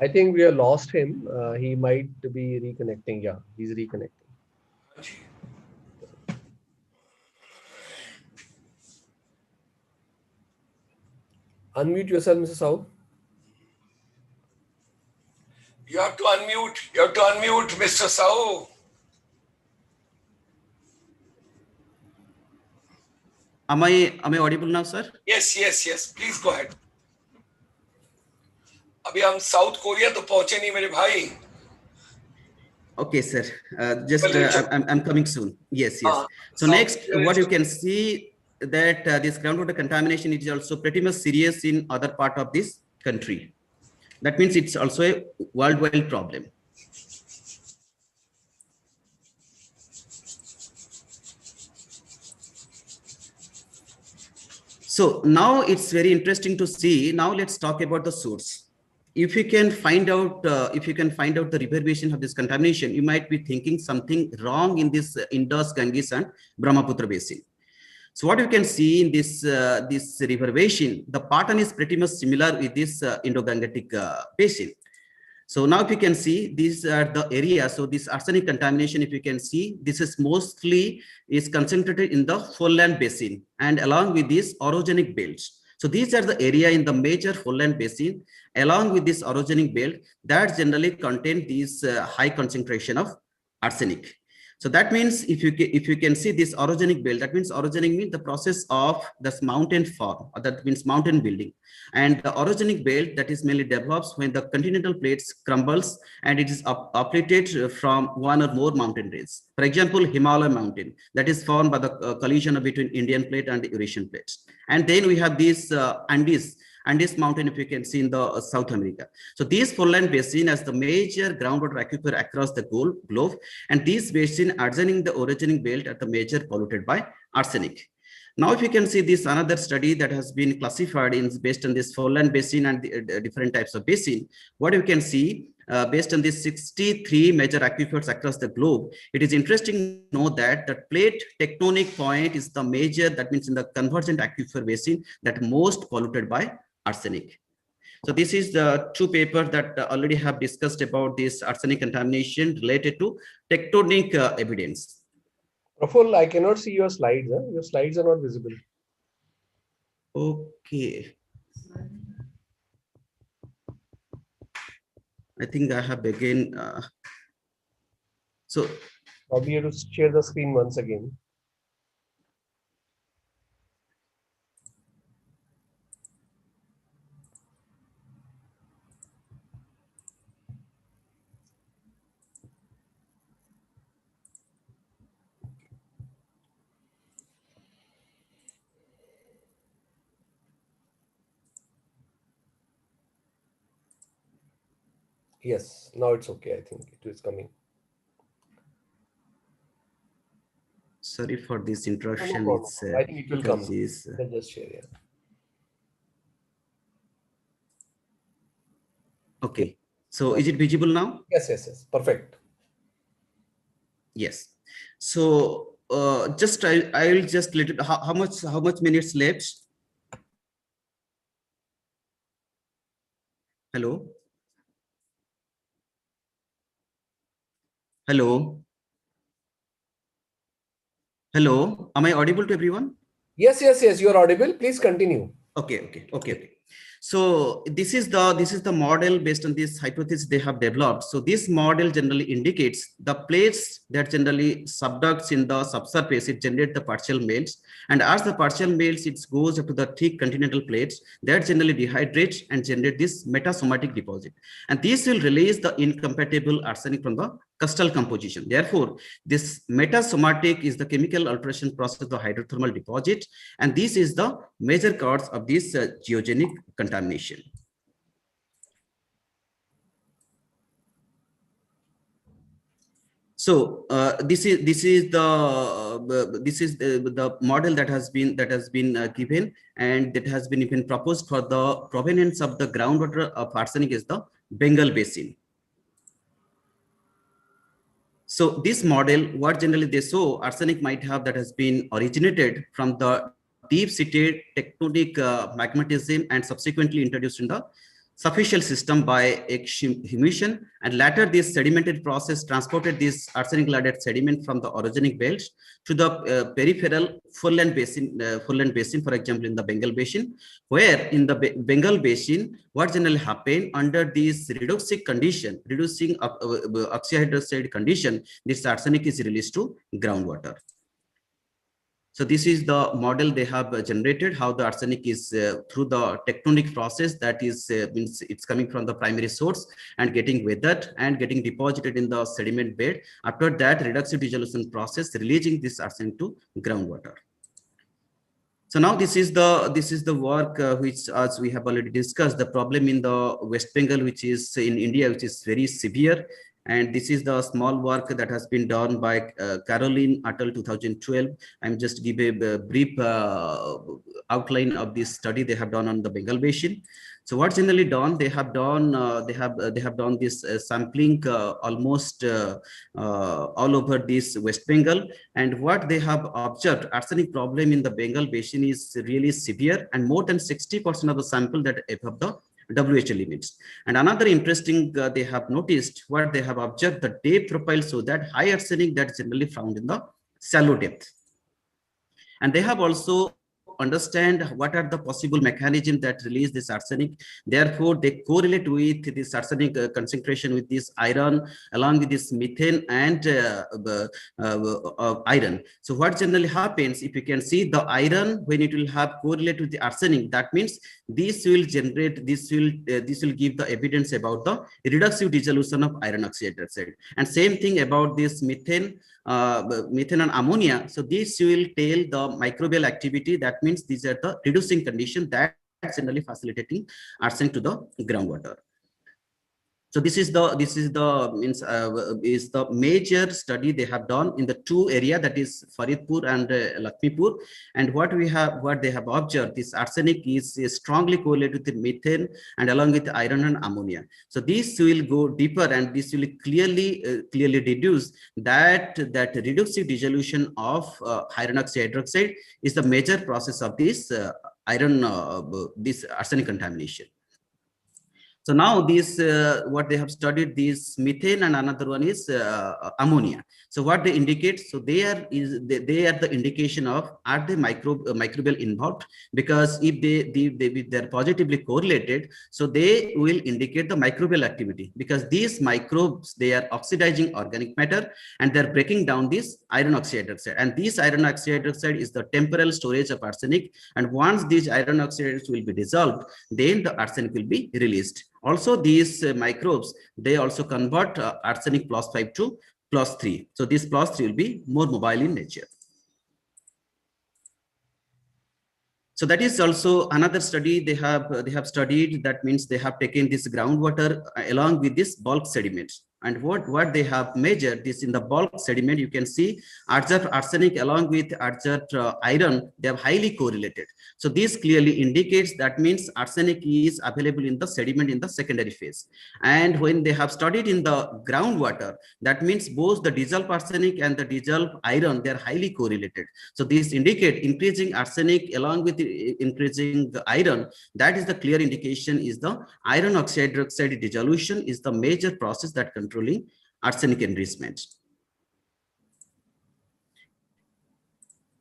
I think we have lost him. He might be reconnecting. Yeah, he's reconnecting. Unmute yourself, Mr. Sahu. You have to unmute. You have to unmute, Mr. Sahu. Am I audible now, sir? Yes, yes, yes. Please go ahead. अभी हम south Korea तो पहुंचे नहीं मेरे भाई. Okay, sir. I'm coming soon. Yes, yes. So next, what you can see that this groundwater contamination is also pretty much serious in other part of this country. That means it's also a worldwide problem. So now it's very interesting to see. Now let's talk about the source. If you can find out the river basin of this contamination, you might be thinking something wrong in this Indus, Ganges and Brahmaputra basin. So what you can see in this river basin, the pattern is pretty much similar with this Indo-Gangetic basin. So now if you can see, these are the areas. So this arsenic contamination, if you can see, this is mostly is concentrated in the foreland basin and along with these orogenic belts. So these are the area in the major foreland basin along with this orogenic belt that generally contain these high concentration of arsenic. So that means if you can see this orogenic belt, that means orogenic means the process of this mountain form, or that means mountain building. And the orogenic belt that is mainly develops when the continental plates crumbles and it is uplifted from one or more mountain ranges. For example, Himalaya mountain that is formed by the collision between Indian plate and the Eurasian plates. And then we have these Andes mountain, if you can see in the South America. So these foreland basin as the major groundwater aquifer across the globe, and these basin adjoining the orogenic belt are the major polluted by arsenic. Now, if you can see this another study that has been classified in based on this foreland basin and the different types of basin, what you can see based on these 63 major aquifers across the globe, it is interesting to know that the plate tectonic point is the major, that means in the convergent aquifer basin that most polluted by arsenic. So this is the two papers that already have discussed about this arsenic contamination related to tectonic evidence. Praful, I cannot see your slides. Huh? Your slides are not visible. Okay. I think I have again. So probably you have to share the screen once again. Yes, now it's okay. I think it is coming. Sorry for this interruption. No, it's I think it will come. Let's just share. Yeah. Okay. So is it visible now? Yes, yes, yes. Perfect. Yes. So just I'll just let it, how much minutes left? Hello. Hello. Hello. Am I audible to everyone? Yes, yes, yes. You are audible. Please continue. Okay. So this is the model based on this hypothesis they have developed. So this model generally indicates the plates that generally subducts in the subsurface, it generates the partial melts, and as the partial melts, it goes up to the thick continental plates that generally dehydrate and generate this metasomatic deposit, and this will release the incompatible arsenic from the crustal composition. Therefore, this metasomatic is the chemical alteration process of the hydrothermal deposit, and this is the major cause of this geogenic contamination. So this is the model that has been given, and that has been even proposed for the provenance of the groundwater of arsenic is the Bengal Basin. So this model, what generally they show, arsenic might have that has been originated from the deep-seated tectonic magmatism and subsequently introduced in the superficial system by exhumation, and later this sedimented process transported this arsenic-laden sediment from the orogenic belts to the peripheral foreland basin, for example, in the Bengal Basin, where in the Bengal Basin, what generally happened under this reducing oxyhydroxide condition, this arsenic is released to groundwater. So this is the model they have generated, how the arsenic is through the tectonic process, that is means it's coming from the primary source and getting weathered and getting deposited in the sediment bed. After that, reductive dissolution process releasing this arsenic to groundwater. So now this is the work which, as we have already discussed, the problem in the West Bengal, which is in India, which is very severe. And this is the small work that has been done by Caroline et al. 2012. I'm just give a brief outline of this study they have done on the Bengal Basin. So what's generally done, they have done this sampling almost all over this West Bengal, and what they have observed, arsenic problem in the Bengal Basin is really severe, and more than 60% of the sample that above the WHO limits. And another interesting, they have noticed, what they have observed, the depth profile, so that high arsenic that's generally found in the shallow depth. And they have also understand what are the possible mechanisms that release this arsenic. Therefore, they correlate with this arsenic concentration with this iron, along with this methane and iron. So what generally happens, if you can see the iron, when it will have correlate with the arsenic, that means this will generate, this will give the evidence about the reductive dissolution of iron oxyhydroxide. And same thing about this methane and ammonia. So this will tell the microbial activity. That means these are the reducing condition that generally facilitating arsenic to the groundwater. So this is the major study they have done in the two area, that is Faridpur and Lakshmipur. And what they have observed, this arsenic is strongly correlated with the methane and along with iron and ammonia. So this will go deeper, and this will clearly deduce that reductive dissolution of iron oxyhydroxide is the major process of this this arsenic contamination. So now this, what they have studied, this methane, and another one is ammonia. So what they indicate, so they are the indication of, are they microbial involved? Because if they're positively correlated, so they will indicate the microbial activity, because these microbes, they are oxidizing organic matter and they're breaking down this iron oxyhydroxide. And this iron oxyhydroxide is the temporal storage of arsenic. And once these iron oxides will be dissolved, then the arsenic will be released. Also, these microbes, they also convert arsenic +5 to +3. So this +3 will be more mobile in nature. So that is also another study they have studied. That means they have taken this groundwater along with this bulk sediments, And what they have measured this in the bulk sediment, you can see adsorbed arsenic along with adsorbed iron, they are highly correlated. So this clearly indicates that means arsenic is available in the sediment in the secondary phase. And when they have studied in the groundwater, that means both the dissolved arsenic and the dissolved iron, they are highly correlated. So this indicate increasing arsenic along with increasing the iron. That is the clear indication is the iron oxide hydroxide dissolution is the major process that controlling arsenic enrichment.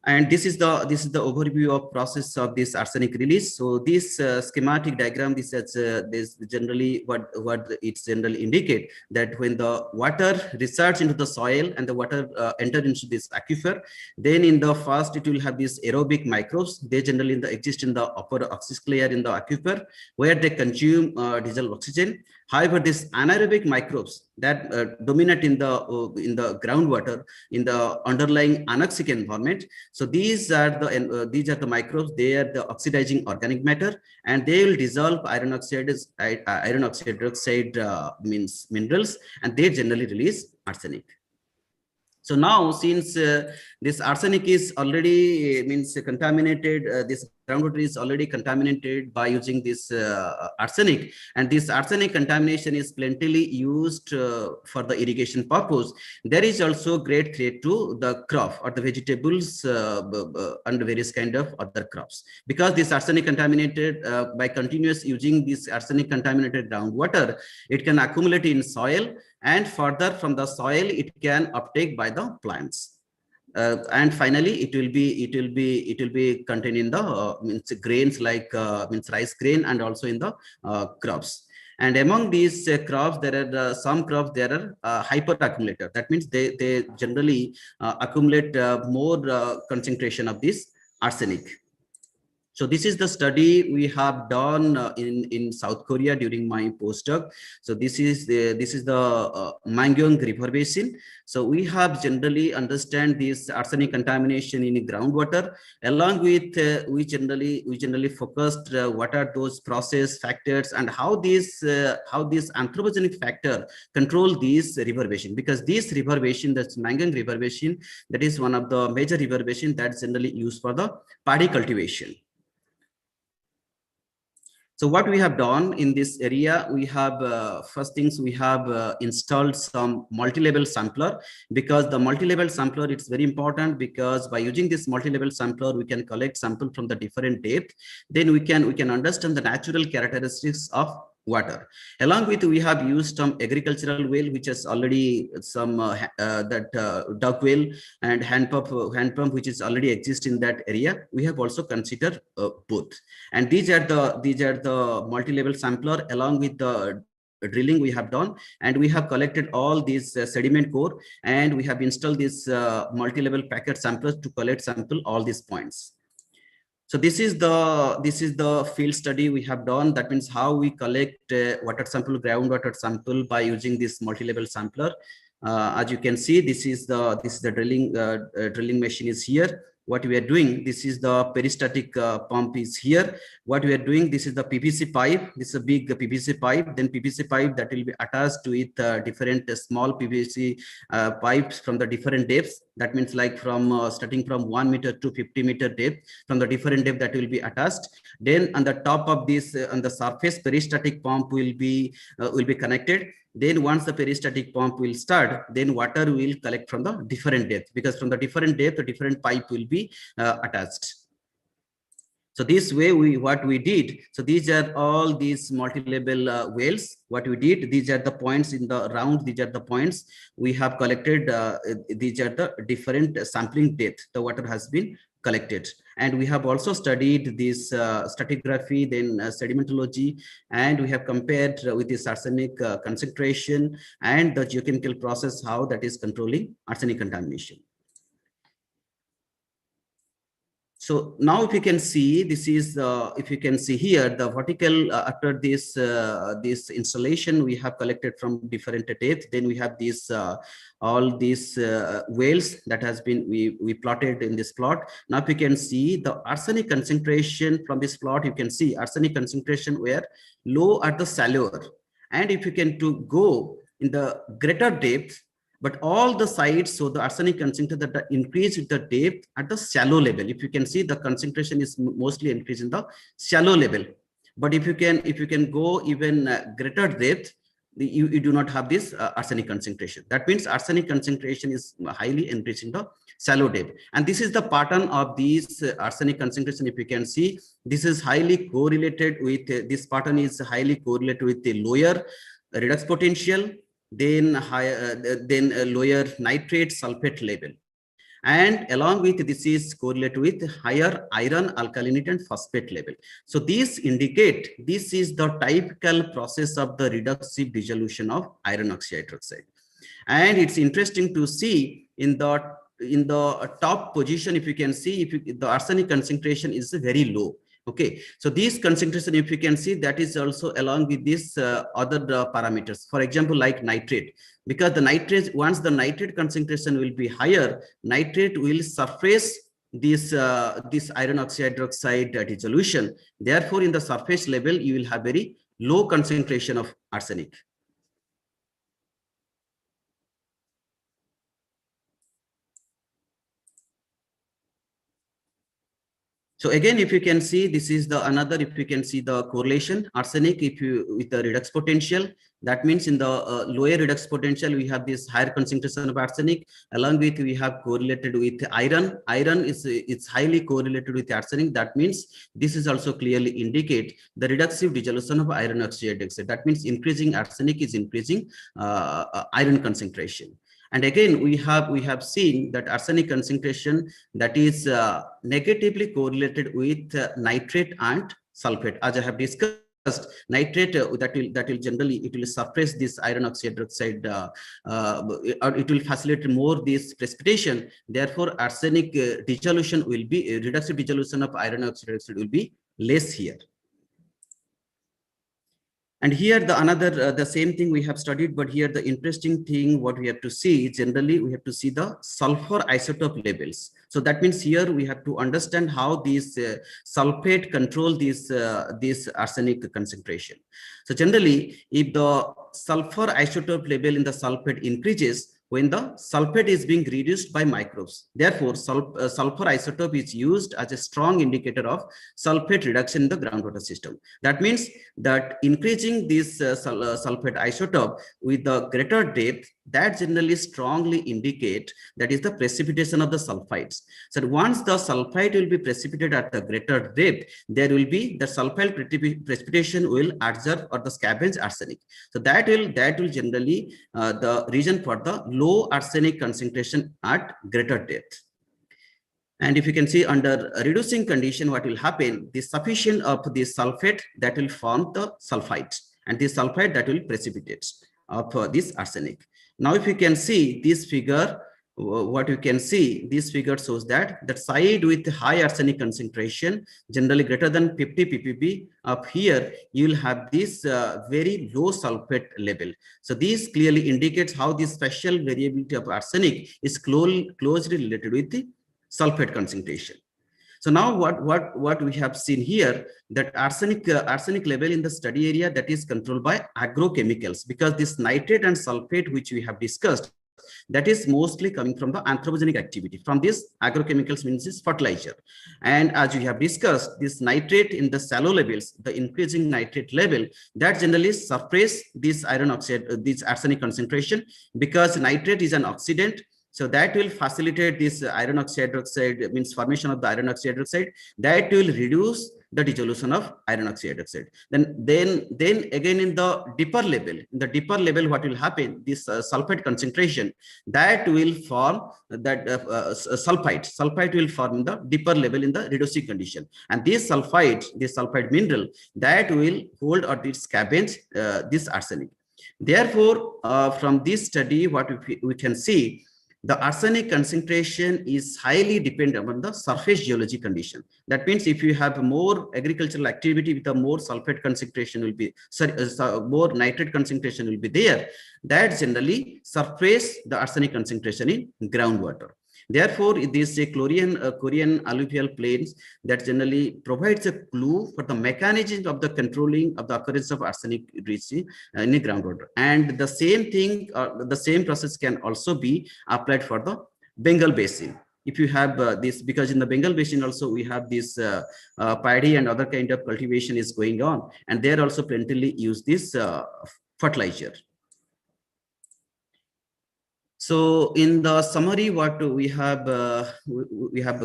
And this is the overview of process of this arsenic release. So this schematic diagram, this is generally what it's generally indicate that when the water research into the soil and the water enter into this aquifer, then in the first it will have these aerobic microbes. They generally exist in the upper oxygen layer in the aquifer where they consume dissolved oxygen. However, these anaerobic microbes that dominate in the groundwater in the underlying anoxic environment. So these are the microbes. They are the oxidizing organic matter, and they will dissolve iron oxide hydroxide means minerals, and they generally release arsenic. So now, since this arsenic is already means contaminated, this groundwater is already contaminated by using this arsenic, and this arsenic contamination is plentifully used for the irrigation purpose. There is also great threat to the crop or the vegetables and various kind of other crops, because this arsenic contaminated by continuous using this arsenic contaminated groundwater, it can accumulate in soil, and further from the soil it can uptake by the plants, and finally it will be contained in the means grains like means rice grain, and also in the crops. And among these crops, there are some crops there are hyper accumulator. That means they generally accumulate more concentration of this arsenic. So this is the study we have done in South Korea during my postdoc. So this is the Mangyong River Basin. So we have generally understand this arsenic contamination in groundwater. Along with we generally focused what are those process factors and how this anthropogenic factor control this river basin, because this river basin, that's Mangyong River Basin, that is one of the major river basin that's generally used for the paddy cultivation. So what we have done in this area, we have first things we have installed some multi-level sampler, because the multi-level sampler, it's very important, because by using this multi-level sampler we can collect sample from the different depth. Then we can understand the natural characteristics of water. Along with, we have used some agricultural well, which is already some duck well and hand pump which is already exist in that area. We have also considered both, and these are the multi-level sampler along with the drilling we have done, and we have collected all these sediment core, and we have installed this multi-level packet samplers to collect sample all these points. So this is the field study we have done. That means how we collect water sample, groundwater sample by using this multi-level sampler. As you can see, this is the drilling machine is here. What we are doing, this is the peristatic pump is here. What we are doing, this is the PVC pipe. This is a big PVC pipe. Then PVC pipe that will be attached with different small PVC pipes from the different depths. That means like from starting from 1 meter to 50 meter depth, from the different depth that will be attached. Then on the top of this, on the surface, peristatic pump will be connected. Then once the peristatic pump will start, then water will collect from the different depth, because from the different depth, the different pipe will be attached. So this way, what we did, so these are all these multi-level wells. What we did, these are the points in the round, these are the points we have collected. These are the different sampling depth the water has been collected. And we have also studied this stratigraphy, then sedimentology, and we have compared with this arsenic concentration and the geochemical process, how that is controlling arsenic contamination. So now if you can see, this is, if you can see here, the vertical after this installation, we have collected from different depths. Then we have these, all these wells that has been, we plotted in this plot. Now if you can see the arsenic concentration from this plot, you can see arsenic concentration were low at the shallower. And if you can go in the greater depth, but all the sites show the arsenic concentration that the increase with the depth at the shallow level. If you can see, the concentration is mostly increased in the shallow level. But if you can go even greater depth, you do not have this arsenic concentration. That means arsenic concentration is highly increased in the shallow depth. And this is the pattern of these arsenic concentration. If you can see, this is highly correlated with this pattern is highly correlated with the lower redox potential, then higher, lower nitrate sulfate level. And along with this is correlated with higher iron, alkalinity, and phosphate level. So these indicate this is the typical process of the reductive dissolution of iron oxyhydroxide. And it's interesting to see in the top position, if you can see, the arsenic concentration is very low. Okay, so this concentration, if you can see, that is also along with this other parameters. For example, like nitrate, because the nitrate, once the nitrate concentration will be higher, nitrate will surface this iron oxyhydroxide dissolution. Therefore, in the surface level, you will have very low concentration of arsenic. So again, if you can see, this is the another, if you can see the correlation, arsenic, if you with the redox potential, that means in the lower redox potential, we have this higher concentration of arsenic. Along with, we have correlated with iron. Iron it's highly correlated with arsenic. That means this is also clearly indicate the reductive dissolution of iron oxide. That means increasing arsenic is increasing iron concentration. And again, we have seen that arsenic concentration that is negatively correlated with nitrate and sulfate. As I have discussed, nitrate that will generally, it will suppress this iron oxyhydroxide, or it will facilitate more this precipitation. Therefore, arsenic dissolution will be reductive dissolution of iron oxyhydroxide will be less here. And here the another, the same thing we have studied, but here the interesting thing what we have to see, generally we have to see the sulfur isotope levels. So that means here we have to understand how these sulfate control this arsenic concentration. So generally, if the sulfur isotope level in the sulfate increases, when the sulfate is being reduced by microbes. Therefore, sulfur isotope is used as a strong indicator of sulfate reduction in the groundwater system. That means that increasing this sulfate isotope with the greater depth, that generally strongly indicate that is the precipitation of the sulfides. So once the sulfide will be precipitated at the greater depth, there will be the sulfide precipitation will adsorb or the scavenge arsenic. So that will generally the reason for the low arsenic concentration at greater depth. And if you can see under reducing condition, what will happen, the sufficient of the sulfate that will form the sulfide, and the sulfide that will precipitate of this arsenic. Now, if you can see this figure, what you can see, this figure shows that the side with high arsenic concentration, generally greater than 50 ppb, up here you will have this very low sulfate level. So this clearly indicates how this special variability of arsenic is closely related with the sulfate concentration. So now what we have seen here, that arsenic level in the study area that is controlled by agrochemicals, because this nitrate and sulfate which we have discussed, that is mostly coming from the anthropogenic activity. From this, agrochemicals means is fertilizer. And as we have discussed, this nitrate in the shallow levels, the increasing nitrate level, that generally suppress this iron oxide, this arsenic concentration, because nitrate is an oxidant. So that will facilitate this iron oxyhydroxide, means formation of the iron oxyhydroxide, that will reduce the dissolution of iron oxyhydroxide. Then again in the deeper level, what will happen, this sulfate concentration, that will form that sulfite will form in the deeper level in the reducing condition. And this sulfide mineral, that will hold or it scavenge this arsenic. Therefore, from this study, what we can see, the arsenic concentration is highly dependent on the surface geology condition. That means if you have more agricultural activity with a more sulfate concentration will be, more nitrate concentration will be there, that generally suppress the arsenic concentration in groundwater. Therefore, this Korean alluvial plains that generally provides a clue for the mechanism of the controlling of the occurrence of arsenic reaching in the groundwater. And the same thing, the same process can also be applied for the Bengal Basin. If you have this, because in the Bengal Basin also we have this paddy and other kind of cultivation is going on, and there also plentifully use this fertilizer. So in the summary, what we have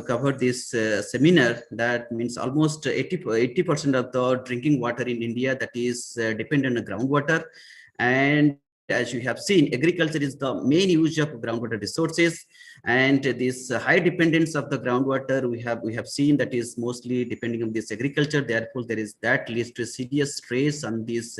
covered this seminar, that means almost 80% of the drinking water in India that is dependent on groundwater. And as you have seen, agriculture is the main use of groundwater resources, and this high dependence of the groundwater we have seen that is mostly depending on this agriculture. Therefore, there is that leads to serious stress on this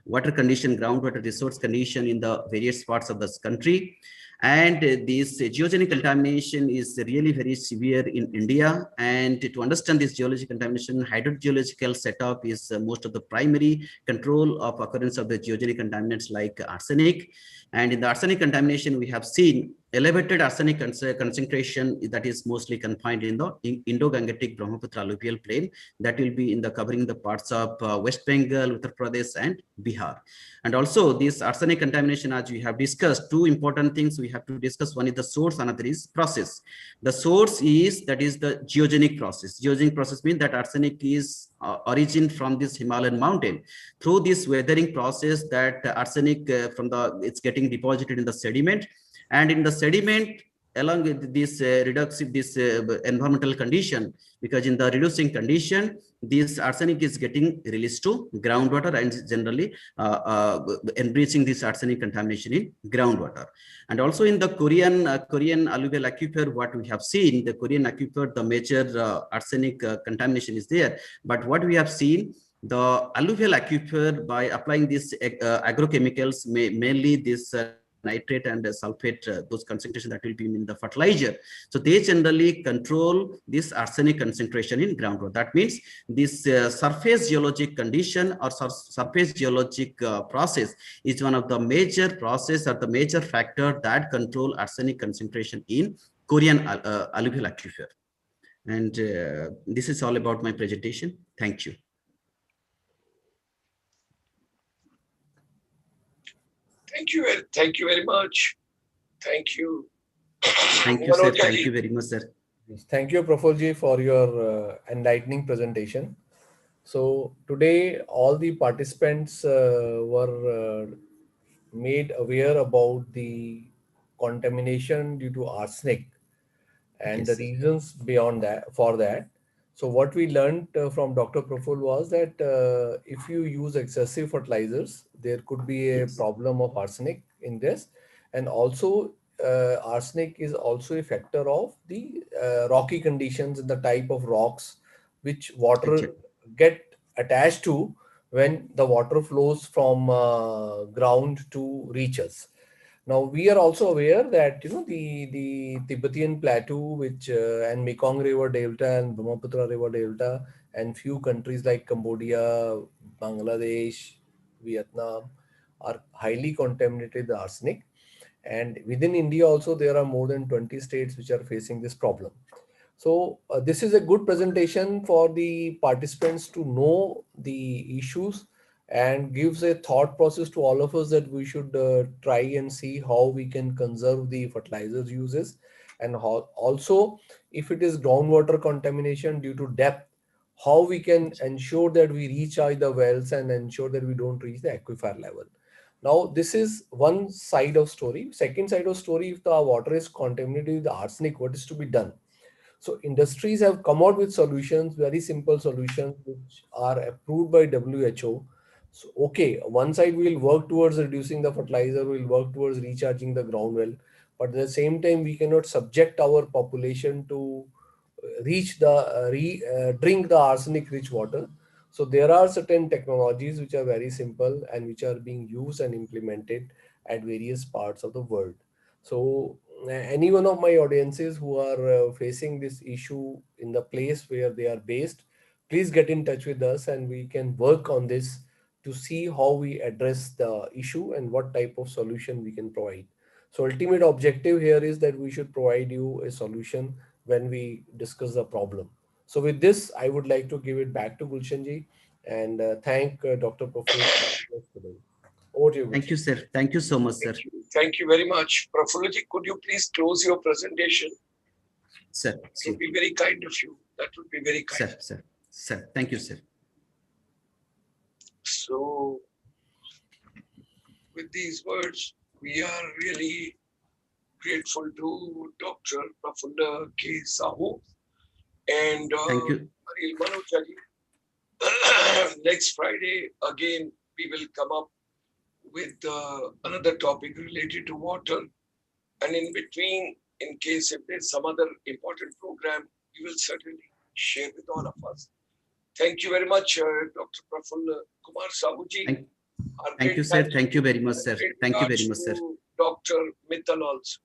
water condition, groundwater resource condition in the various parts of this country. And this geogenic contamination is really very severe in India. And to understand this geological contamination, hydrogeological setup is most of the primary control of occurrence of the geogenic contaminants like arsenic. And in the arsenic contamination, we have seen elevated arsenic concentration that is mostly confined in the Indo-Gangetic Brahmaputra alluvial plain, that will be in the covering the parts of West Bengal, Uttar Pradesh, and Bihar. And also this arsenic contamination, as we have discussed, two important things we have to discuss. One is the source, another is process. The source is, that is the geogenic process. Geogenic process means that arsenic is origin from this Himalayan mountain. Through this weathering process, that arsenic it's getting deposited in the sediment, and in the sediment, along with this environmental condition, because in the reducing condition, this arsenic is getting released to groundwater and generally enriching this arsenic contamination in groundwater. And also in the Korean alluvial aquifer, what we have seen, the Korean aquifer, the major arsenic contamination is there. But what we have seen, the alluvial aquifer, by applying these agrochemicals, mainly this nitrate and sulfate, those concentration that will be in the fertilizer. So they generally control this arsenic concentration in groundwater. That means this surface geologic condition or surface geologic process is one of the major process or the major factor that control arsenic concentration in Korean alluvial aquifer. And this is all about my presentation. Thank you. Thank you very much. Thank you. Thank you, sir. Thank you very much, sir. Thank you, Prafulji, for your enlightening presentation. So today, all the participants were made aware about the contamination due to arsenic and Yes, the sir. reasons beyond that for that. So what we learned from Dr. Praful was that if you use excessive fertilizers, there could be a Yes. problem of arsenic in this, and also arsenic is also a factor of the rocky conditions and the type of rocks which water Exactly. get attached to when the water flows from ground to reach us. Now we are also aware that the Tibetan plateau, which and Mekong River Delta and Brahmaputra River Delta, and few countries like Cambodia, Bangladesh, Vietnam are highly contaminated with arsenic. And within India also there are more than 20 states which are facing this problem. So this is a good presentation for the participants to know the issues, and gives a thought process to all of us that we should try and see how we can conserve the fertilizers uses, and how also, if it is groundwater contamination due to depth, how we can ensure that we recharge the wells and ensure that we don't reach the aquifer level. Now this is one side of story. Second side of story, if the water is contaminated with arsenic, what is to be done? So industries have come out with solutions, very simple solutions, which are approved by WHO. So, okay, one side we'll work towards reducing the fertilizer, we'll work towards recharging the ground well, but at the same time, we cannot subject our population to drink the arsenic rich water. So there are certain technologies which are very simple and which are being used and implemented at various parts of the world. So any one of my audiences who are facing this issue in the place where they are based, please get in touch with us and we can work on this to see how we address the issue and what type of solution we can provide. So ultimate objective here is that we should provide you a solution when we discuss the problem. So with this, I would like to give it back to Gulshan ji and thank Dr. Prafulla for joining us today. Over to you, Thank Gulshan. you, sir. Thank you so much, sir. Thank you. Thank you very much. Prafullaji, could you please close your presentation? Sir, It sure. would be very kind of you. That would be very kind. Sir. Thank you, sir. So, with these words, we are really grateful to Dr. Prafulla K. Sahu and Thank you. Anil MANOCHA ji. Next Friday, again, we will come up with another topic related to water. And in between, in case if there's some other important program, we will certainly share with all of us. Thank you very much, Dr. Prafulla Kumar Sahuji. Thank you, sir. Thank you very much, sir. Thank you very much, sir. Dr. Mittal also.